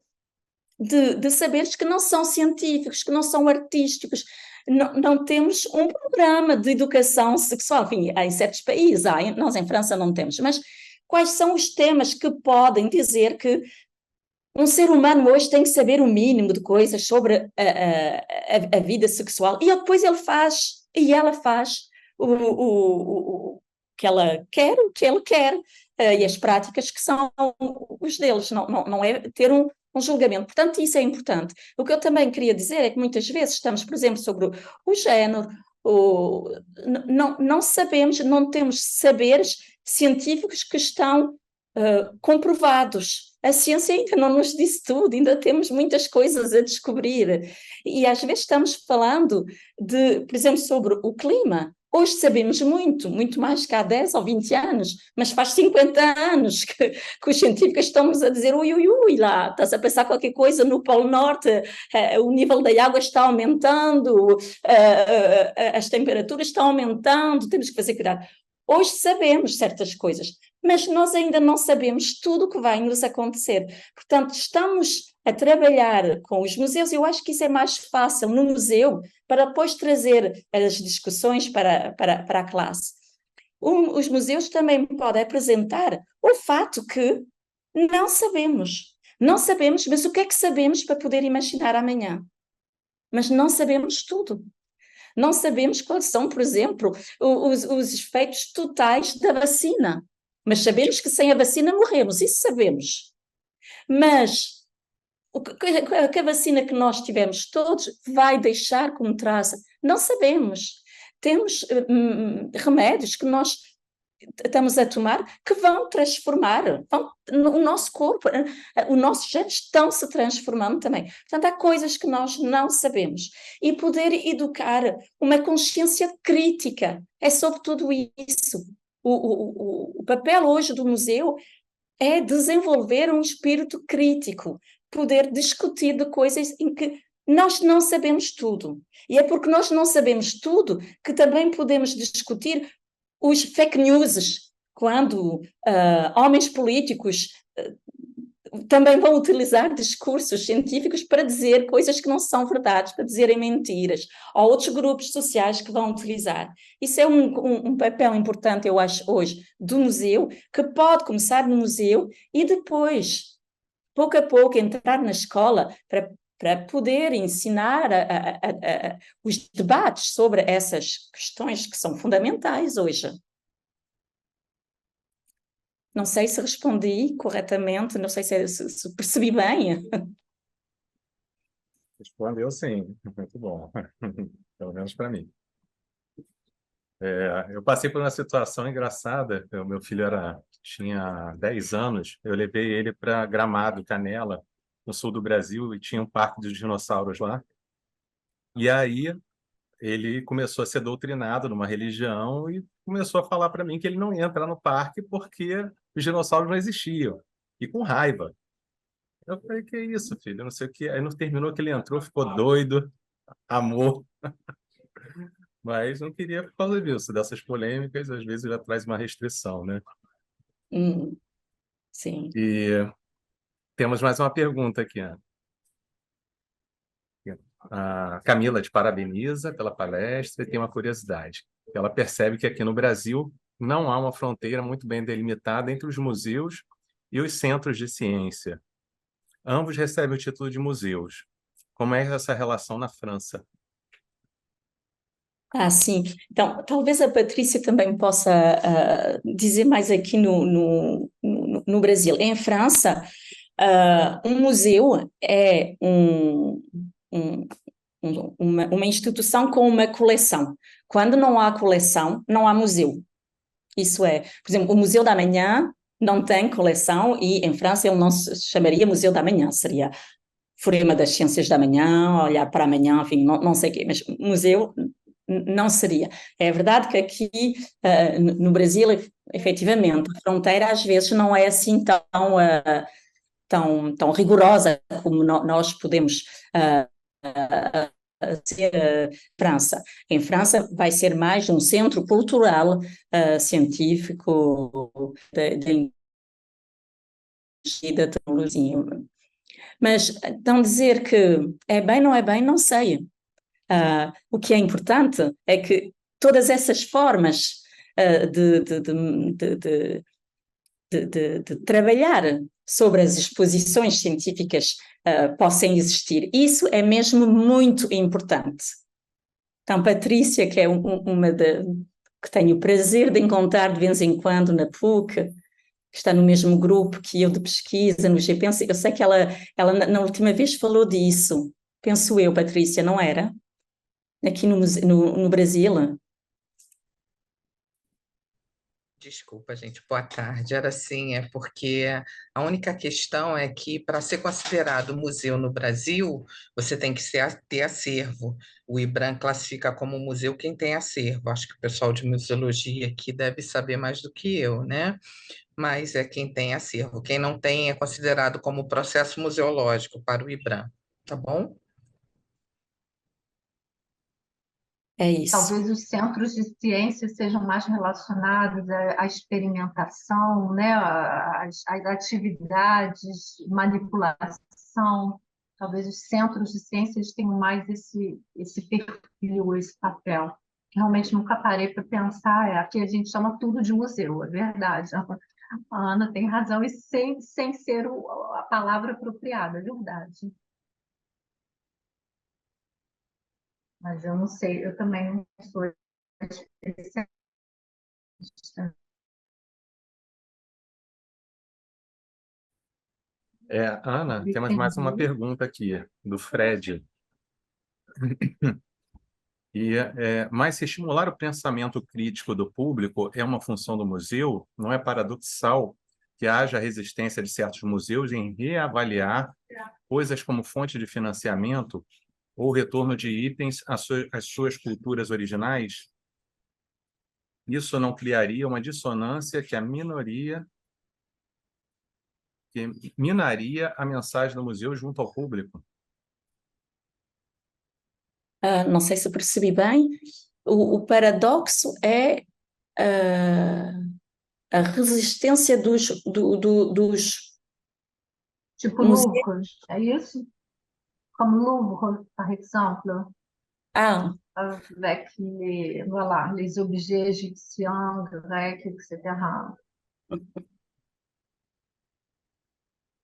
[SPEAKER 2] de saberes que não são científicos, que não são artísticos. Não temos um programa de educação sexual. Enfim, há em certos países, nós em França não temos, mas quais são os temas que podem dizer que um ser humano hoje tem que saber o mínimo de coisas sobre a vida sexual, e depois ela faz o que ela quer, o que ele quer, e as práticas que são os deles, não é ter um julgamento. Portanto, isso é importante. O que eu também queria dizer é que muitas vezes estamos, por exemplo, sobre o género, não sabemos, não temos saberes científicos que estão comprovados. A ciência ainda não nos disse tudo, ainda temos muitas coisas a descobrir. E às vezes estamos falando por exemplo, sobre o clima. Hoje sabemos muito mais que há 10 ou 20 anos, mas faz 50 anos que os científicos estão-nos a dizer ui, lá, estás a pensar qualquer coisa no Polo Norte, o nível da água está aumentando, as temperaturas estão aumentando, temos que fazer cuidado. Hoje sabemos certas coisas, mas nós ainda não sabemos tudo o que vai nos acontecer. Portanto, estamos a trabalhar com os museus, eu acho que isso é mais fácil no museu, para depois trazer as discussões para a classe. Os museus também podem apresentar o fato que não sabemos, mas o que é que sabemos para poder imaginar amanhã? Mas não sabemos tudo. Não sabemos quais são, por exemplo, os efeitos totais da vacina. Mas sabemos que sem a vacina morremos, isso sabemos. Mas a vacina que nós tivemos todos vai deixar como traça? Não sabemos. Temos remédios que nós estamos a tomar que vão transformar o nosso corpo, os nossos genes estão se transformando também. Portanto, há coisas que nós não sabemos. E poder educar uma consciência crítica é sobre tudo isso. o papel hoje do museu é desenvolver um espírito crítico, poder discutir de coisas em que nós não sabemos tudo. E é porque nós não sabemos tudo que também podemos discutir os fake news, quando homens políticos também vão utilizar discursos científicos para dizer coisas que não são verdades, para dizerem mentiras, ou outros grupos sociais que vão utilizar. Isso é um papel importante, eu acho, hoje, do museu, que pode começar no museu e depois, pouco a pouco, entrar na escola para poder ensinar os debates sobre essas questões que são fundamentais hoje. Não sei se respondi corretamente, não sei se percebi bem.
[SPEAKER 1] Respondeu sim, muito bom, pelo menos para mim. Eu passei por uma situação engraçada. O meu filho tinha 10 anos, eu levei ele para Gramado, Canela, no sul do Brasil, e tinha um parque dos dinossauros lá. E aí ele começou a ser doutrinado numa religião e começou a falar para mim que ele não ia entrar no parque porque os dinossauros não existiam, e com raiva. Eu falei, que isso, filho? Eu não sei o que. Aí não terminou que ele entrou, ficou doido, amor, mas não queria por causa disso, dessas polêmicas, às vezes já traz uma restrição, né?
[SPEAKER 2] Sim.
[SPEAKER 1] E temos mais uma pergunta aqui, Ana. A Camila te parabeniza pela palestra e tem uma curiosidade. Ela percebe que aqui no Brasil não há uma fronteira muito bem delimitada entre os museus e os centros de ciência. Ambos recebem o título de museus. Como é essa relação na França?
[SPEAKER 2] Sim. Então, talvez a Patrícia também possa dizer mais aqui no Brasil. Em França, um museu é uma instituição com uma coleção. Quando não há coleção, não há museu. Isso é, por exemplo, o Museu da Manhã não tem coleção e em França ele não se chamaria Museu da Manhã, seria Forema das Ciências da Manhã, olhar para amanhã, enfim, não sei o quê, mas museu não seria. É verdade que aqui no Brasil, efetivamente, a fronteira às vezes não é assim tão rigorosa como nós podemos ser França. Em França vai ser mais um centro cultural, científico, da tecnologia. Mas então dizer que é bem, não é bem, não sei. O que é importante é que todas essas formas de trabalhar sobre as exposições científicas possam existir. Isso é mesmo muito importante. Então, Patrícia, que é que tenho o prazer de encontrar de vez em quando na PUC, que está no mesmo grupo que eu de pesquisa, no GPense, eu sei que ela na última vez falou disso, penso eu, Patrícia, não era? Aqui no Brasil.
[SPEAKER 4] Desculpa, gente, boa tarde. Era assim, é porque a única questão é que, para ser considerado museu no Brasil, você tem que ter acervo. O IBRAM classifica como museu quem tem acervo. Acho que o pessoal de museologia aqui deve saber mais do que eu, né? Mas é quem tem acervo. Quem não tem é considerado como processo museológico para o IBRAM, tá bom?
[SPEAKER 2] É isso.
[SPEAKER 3] Talvez os centros de ciência sejam mais relacionados à experimentação, né? às atividades, manipulação. Talvez os centros de ciências tenham mais esse perfil, esse papel. Realmente nunca parei para pensar. Aqui a gente chama tudo de museu, é verdade. A Ana tem razão, e sem ser a palavra apropriada, é verdade. Mas eu não sei, eu também não sou especialista.
[SPEAKER 1] Ana, temos mais uma pergunta aqui, do Fred. Mas se estimular o pensamento crítico do público é uma função do museu, não é paradoxal que haja resistência de certos museus em reavaliar coisas como fonte de financiamento ou retorno de itens às suas culturas originais? isso não criaria uma dissonância que minaria a mensagem do museu junto ao público?
[SPEAKER 2] Não sei se percebi bem. O paradoxo é a resistência dos
[SPEAKER 3] Tipo
[SPEAKER 2] museus.
[SPEAKER 3] Louvre, é isso? Comme Louvre, par exemple,
[SPEAKER 2] Ah,
[SPEAKER 3] avec voilà, les objets égyptiens, grecs, etc.
[SPEAKER 1] Eu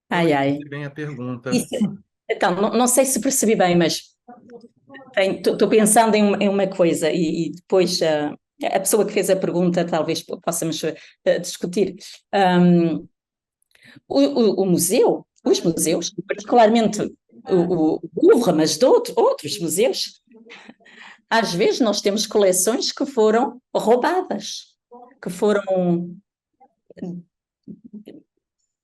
[SPEAKER 2] ai, ai.
[SPEAKER 1] entendi bem a pergunta.
[SPEAKER 2] Isso, então, não sei se percebi bem, mas estou pensando em uma coisa e depois a pessoa que fez a pergunta talvez possamos discutir. O museu, os museus, particularmente o Louvre, mas de outros museus, às vezes nós temos coleções que foram roubadas, que foram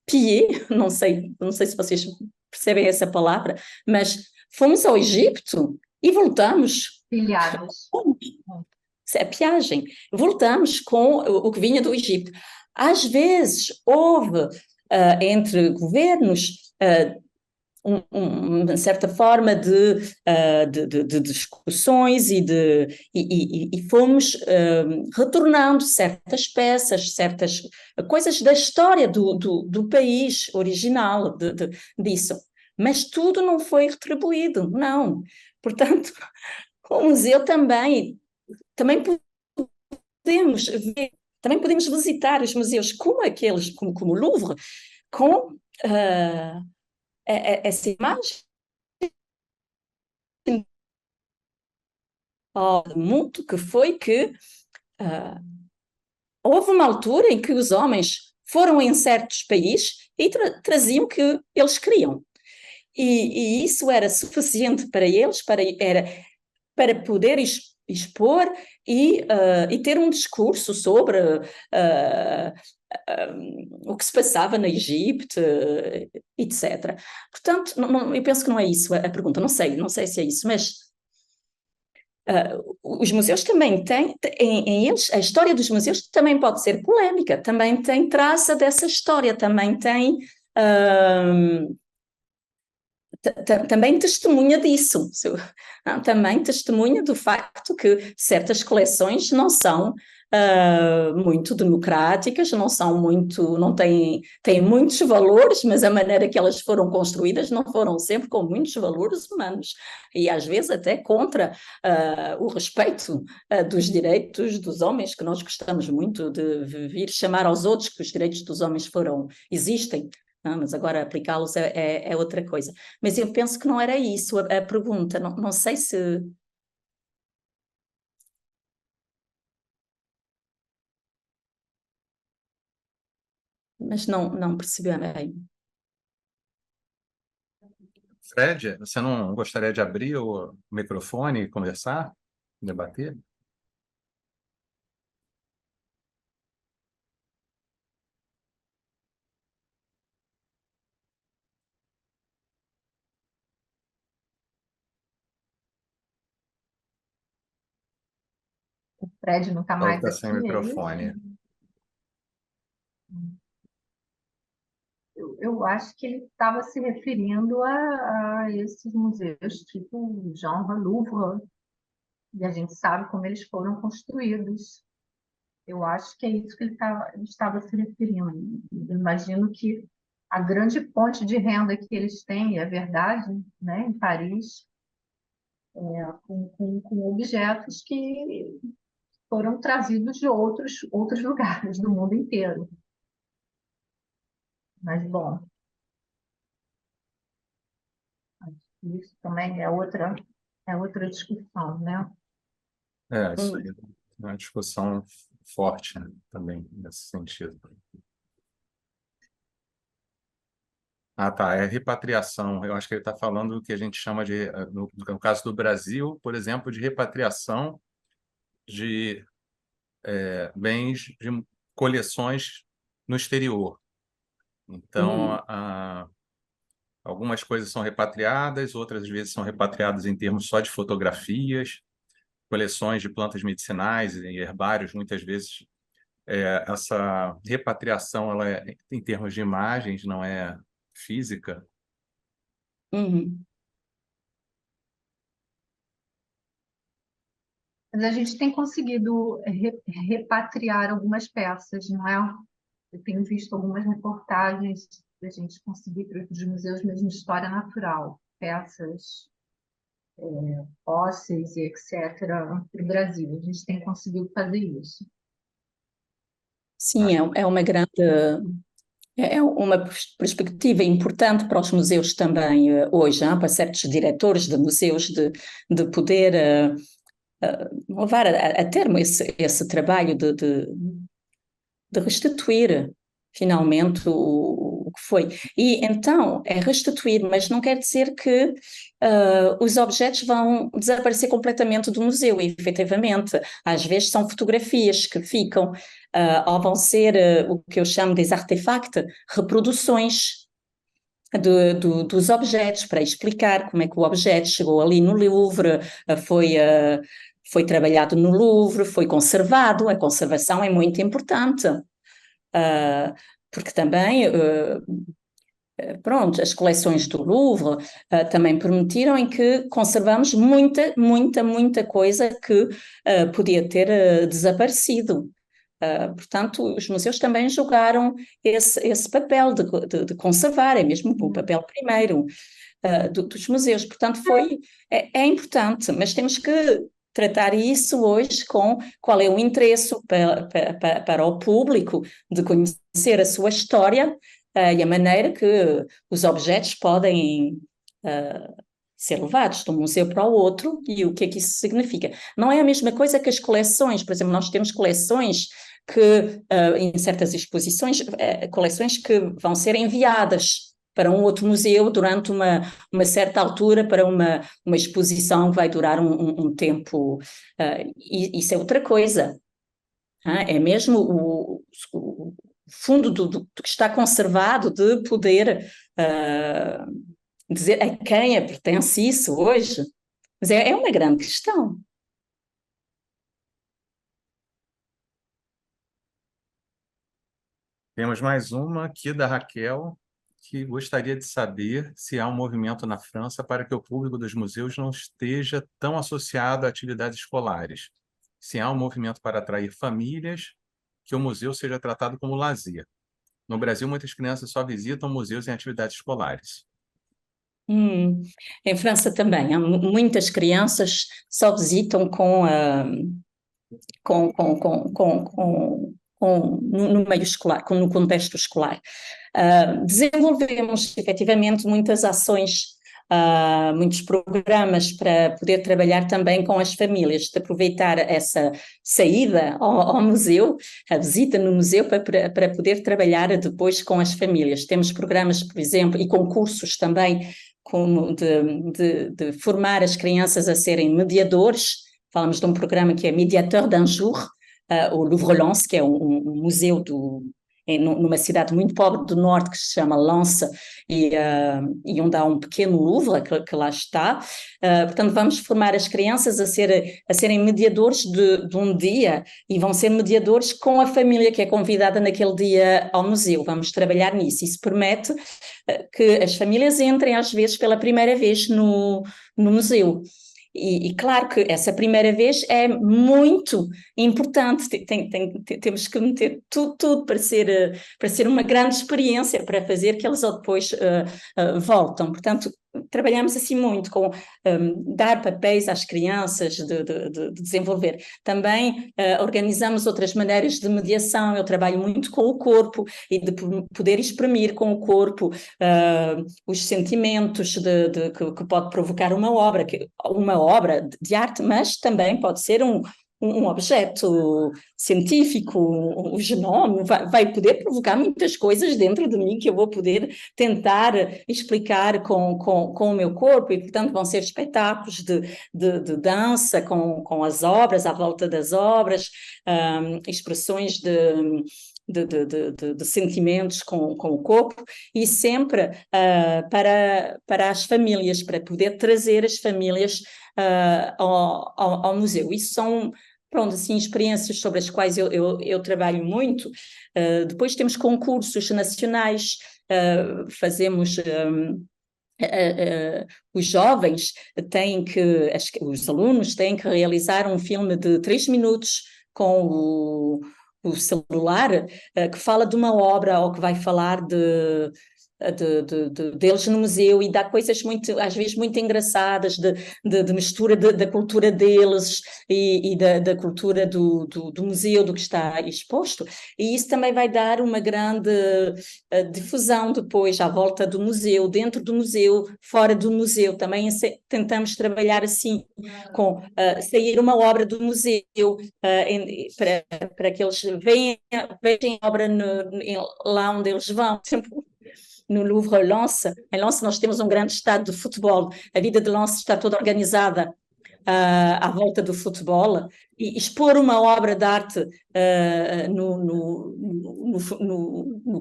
[SPEAKER 2] pillées, não sei se vocês percebem essa palavra, mas fomos ao Egito e voltamos.
[SPEAKER 3] Pilhadas.
[SPEAKER 2] É piagem. Voltamos com o que vinha do Egito. Às vezes houve entre governos uma certa forma de discussões e fomos retornando certas peças, certas coisas da história do país original disso. Mas tudo não foi retribuído, não. Portanto, o museu também podemos ver, também podemos visitar os museus como aqueles, como o Louvre, com essa imagem do mundo que foi que houve uma altura em que os homens foram em certos países e traziam o que eles queriam. E isso era suficiente para eles, para poder expor e ter um discurso sobre o que se passava no Egito, etc. Portanto, eu penso que não é isso a pergunta, não sei se é isso, mas os museus também têm, em eles, a história dos museus também pode ser polémica, também tem traça dessa história, também tem... também testemunha disso, também testemunha do facto que certas coleções não são muito democráticas, não têm muitos valores, mas a maneira que elas foram construídas não foram sempre com muitos valores humanos, e às vezes até contra o respeito dos direitos dos homens, que nós gostamos muito de vir chamar aos outros que os direitos dos homens existem, mas agora aplicá-los é outra coisa. Mas eu penso que não era isso a pergunta, não sei se... Mas não percebi bem.
[SPEAKER 1] Fred, você não gostaria de abrir o microfone e conversar, debater?
[SPEAKER 3] O Fred não está
[SPEAKER 1] Ou
[SPEAKER 3] mais
[SPEAKER 1] está
[SPEAKER 3] aqui,
[SPEAKER 1] sem
[SPEAKER 3] é
[SPEAKER 1] microfone?
[SPEAKER 3] isso? Eu acho que ele estava se referindo a esses museus, tipo o Jean Louvre, e a gente sabe como eles foram construídos. Eu acho que é isso que ele estava se referindo. Eu imagino que a grande fonte de renda que eles têm, é verdade, né, em Paris, com objetos que foram trazidos de outros lugares do mundo inteiro. Mas, bom, isso também é outra discussão, né?
[SPEAKER 1] Isso aí é uma discussão forte, né, também, nesse sentido. Ah, tá, é repatriação. Eu acho que ele está falando do que a gente chama de, no caso do Brasil, por exemplo, de repatriação de bens de coleções no exterior. Então, algumas coisas são repatriadas, outras vezes são repatriadas em termos só de fotografias. coleções de plantas medicinais e herbários, muitas vezes essa repatriação, ela em termos de imagens, não é física.
[SPEAKER 2] Uhum.
[SPEAKER 3] Mas a gente tem conseguido repatriar algumas peças, não é? Eu tenho visto algumas reportagens da gente conseguir para os museus mesmo de história natural, peças ósseas e etc. para o Brasil. A gente tem conseguido fazer isso.
[SPEAKER 2] Sim, é uma grande, é uma perspectiva importante para os museus também hoje, para certos diretores de museus de poder levar a termo esse trabalho de restituir finalmente o que foi. E então é restituir, mas não quer dizer que os objetos vão desaparecer completamente do museu, e, efetivamente. Às vezes são fotografias que ficam, ou vão ser o que eu chamo de artefactos, reproduções dos objetos, para explicar como é que o objeto chegou ali no Louvre, foi trabalhado no Louvre, foi conservado. A conservação é muito importante. Porque também, pronto, as coleções do Louvre também permitiram em que conservamos muita coisa que podia ter desaparecido. Portanto, os museus também jogaram esse papel de conservar, é mesmo o papel primeiro dos museus. Portanto, é importante, mas temos que tratar isso hoje com qual é o interesse para o público de conhecer a sua história e a maneira que os objetos podem ser levados de um museu para o outro, e o que é que isso significa. Não é a mesma coisa que as coleções. Por exemplo, nós temos coleções que, em certas exposições, coleções que vão ser enviadas para um outro museu durante uma certa altura, para uma exposição que vai durar um tempo. Isso é outra coisa. É mesmo o fundo do que está conservado, de poder dizer a quem pertence isso hoje. Mas é uma grande questão.
[SPEAKER 1] Temos mais uma aqui da Raquel, que gostaria de saber se há um movimento na França para que o público dos museus não esteja tão associado a atividades escolares. Se há um movimento para atrair famílias, que o museu seja tratado como lazer. No Brasil, muitas crianças só visitam museus em atividades escolares.
[SPEAKER 2] Em França também, há muitas crianças só visitam no meio escolar, no contexto escolar. Desenvolvemos efetivamente muitas ações, muitos programas para poder trabalhar também com as famílias, de aproveitar essa saída ao museu, a visita no museu, para poder trabalhar depois com as famílias. Temos programas, por exemplo, e concursos também, como de formar as crianças a serem mediadores. Falamos de um programa que é Médiateur d'un jour, o Louvre-Lens, que é um museu numa cidade muito pobre do norte, que se chama Lens, e onde há um pequeno Louvre que lá está. Portanto, vamos formar as crianças a serem mediadores de um dia, e vão ser mediadores com a família que é convidada naquele dia ao museu. Vamos trabalhar nisso. Isso permite que as famílias entrem, às vezes, pela primeira vez no museu. E claro que essa primeira vez é muito importante. Temos que meter tudo para ser uma grande experiência, para fazer que eles depois voltam. Portanto, trabalhamos assim muito com dar papéis às crianças, de desenvolver. Também organizamos outras maneiras de mediação. Eu trabalho muito com o corpo, e de poder exprimir com o corpo os sentimentos que pode provocar uma obra de arte, mas também pode ser um objeto científico, o genoma, vai poder provocar muitas coisas dentro de mim que eu vou poder tentar explicar com o meu corpo, e, portanto, vão ser espetáculos de dança com as obras, à volta das obras, expressões de sentimentos com o corpo, e sempre para as famílias, para poder trazer as famílias ao museu. Isso são, pronto, assim, experiências sobre as quais eu trabalho muito. Depois temos concursos nacionais, fazemos... os jovens os alunos têm que realizar um filme de 3 minutos com o celular, que fala de uma obra ou que vai falar deles no museu, e dá coisas muito, às vezes muito engraçadas, de mistura da cultura deles e da cultura do museu, do que está exposto, e isso também vai dar uma grande difusão depois à volta do museu, dentro do museu, fora do museu. Também tentamos trabalhar assim, com sair uma obra do museu, para que eles vejam a obra lá onde eles vão. No Louvre Lens. Em Lens nós temos um grande estádio de futebol. A vida de Lens está toda organizada à volta do futebol, e expor uma obra de arte no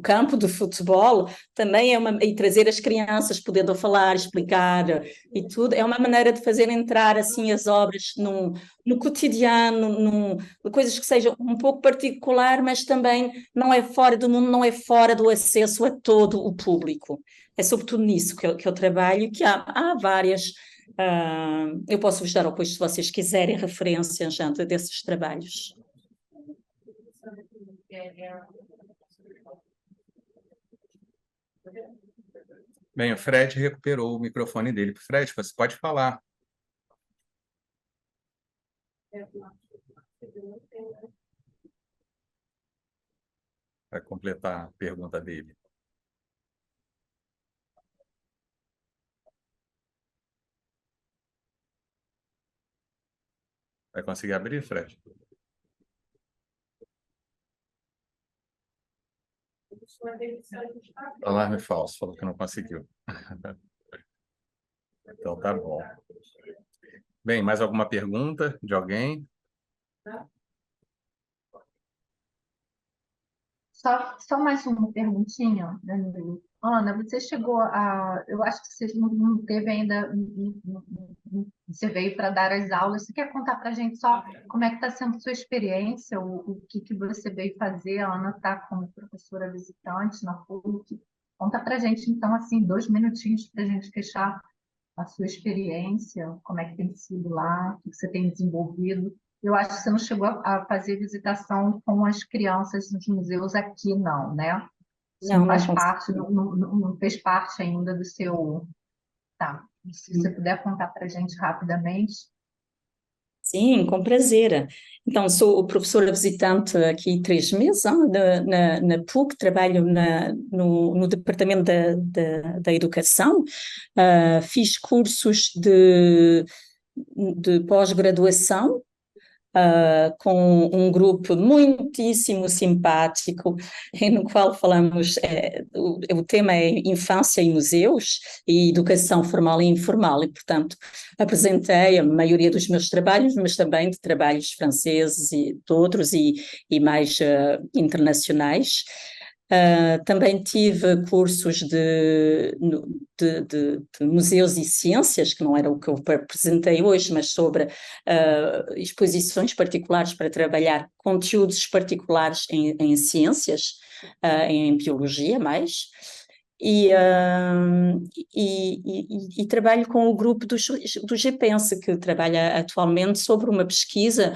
[SPEAKER 2] campo do futebol também e trazer as crianças, podendo falar, explicar e tudo, é uma maneira de fazer entrar assim as obras no cotidiano, coisas que sejam um pouco particular, mas também não é fora do mundo, não é fora do acesso a todo o público. É sobretudo nisso que eu trabalho, que há várias... eu posso vos dar depois, se vocês quiserem, referências desses trabalhos.
[SPEAKER 1] Bem, o Fred recuperou o microfone dele. Fred, você pode falar. Para completar a pergunta dele. Vai conseguir abrir, Fred? Alarme falso, falou que não conseguiu. Então tá bom. Bem, mais alguma pergunta de alguém?
[SPEAKER 3] Só mais uma perguntinha, Danilo. Ana, você chegou a... Eu acho que você não teve ainda... Você veio para dar as aulas. Você quer contar para a gente só como é que está sendo a sua experiência, o que você veio fazer? A Ana está como professora visitante na PUC. Conta para a gente, então, assim, 2 minutinhos para a gente fechar a sua experiência, como é que tem sido lá, o que você tem desenvolvido. Eu acho que você não chegou a fazer visitação com as crianças nos museus aqui, não, né? Isso não faz parte, não fez parte ainda do seu... Tá, se você puder contar para a gente rapidamente.
[SPEAKER 2] Sim, com prazer. Então, sou professora visitante aqui 3 meses na PUC, trabalho no Departamento da Educação, fiz cursos de pós-graduação, com um grupo muitíssimo simpático, no qual falamos, o tema é infância e museus, e educação formal e informal, e, portanto, apresentei a maioria dos meus trabalhos, mas também de trabalhos franceses e de outros, e mais internacionais. Também tive cursos de museus e ciências, que não era o que eu apresentei hoje, mas sobre exposições particulares para trabalhar conteúdos particulares em ciências, em biologia mais, e trabalho com o grupo do GPense, que trabalha atualmente sobre uma pesquisa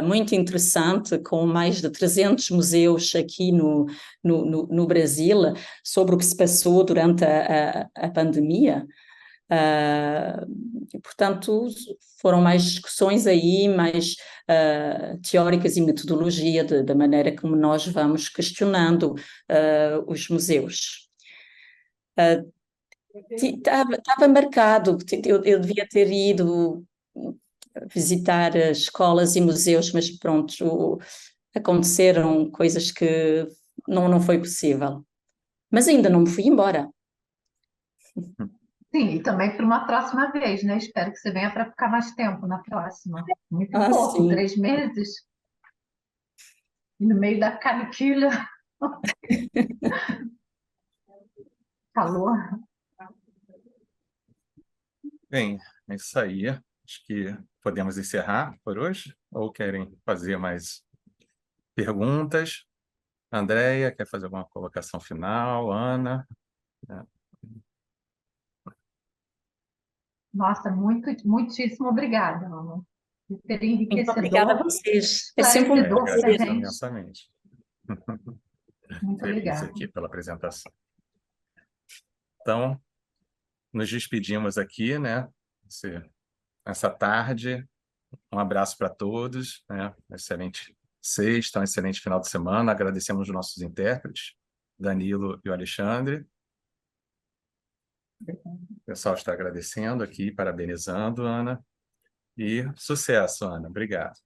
[SPEAKER 2] muito interessante, com mais de 300 museus aqui no Brasil, sobre o que se passou durante a pandemia. Portanto, foram mais discussões aí, mais teóricas e metodologia da maneira como nós vamos questionando os museus. Estava marcado, eu devia ter ido visitar escolas e museus, mas pronto, aconteceram coisas que não foi possível. Mas ainda não me fui embora.
[SPEAKER 3] Sim, e também para uma próxima vez, né? Espero que você venha para ficar mais tempo na próxima. Muito pouco,
[SPEAKER 2] Sim.
[SPEAKER 3] 3 meses. E no meio da canicula. Calor.
[SPEAKER 1] Bem, é isso aí. Acho que podemos encerrar por hoje. Ou querem fazer mais perguntas? Andréia, quer fazer alguma colocação final? Ana?
[SPEAKER 3] Nossa, muitíssimo obrigada, Ana. Super
[SPEAKER 2] Muito obrigada a
[SPEAKER 3] enriquecedor,
[SPEAKER 2] vocês. É sempre um
[SPEAKER 3] esclarecedor para a
[SPEAKER 1] Agradeço
[SPEAKER 3] gente.
[SPEAKER 1] imensamente.
[SPEAKER 3] Muito
[SPEAKER 1] Feliz
[SPEAKER 3] obrigada.
[SPEAKER 1] aqui pela apresentação. Então, nos despedimos aqui, né? Essa tarde. Um abraço para todos, né? Excelente sexta, um excelente final de semana. Agradecemos os nossos intérpretes, Danilo e o Alexandre. O pessoal está agradecendo aqui, parabenizando, Ana. E sucesso, Ana. Obrigado.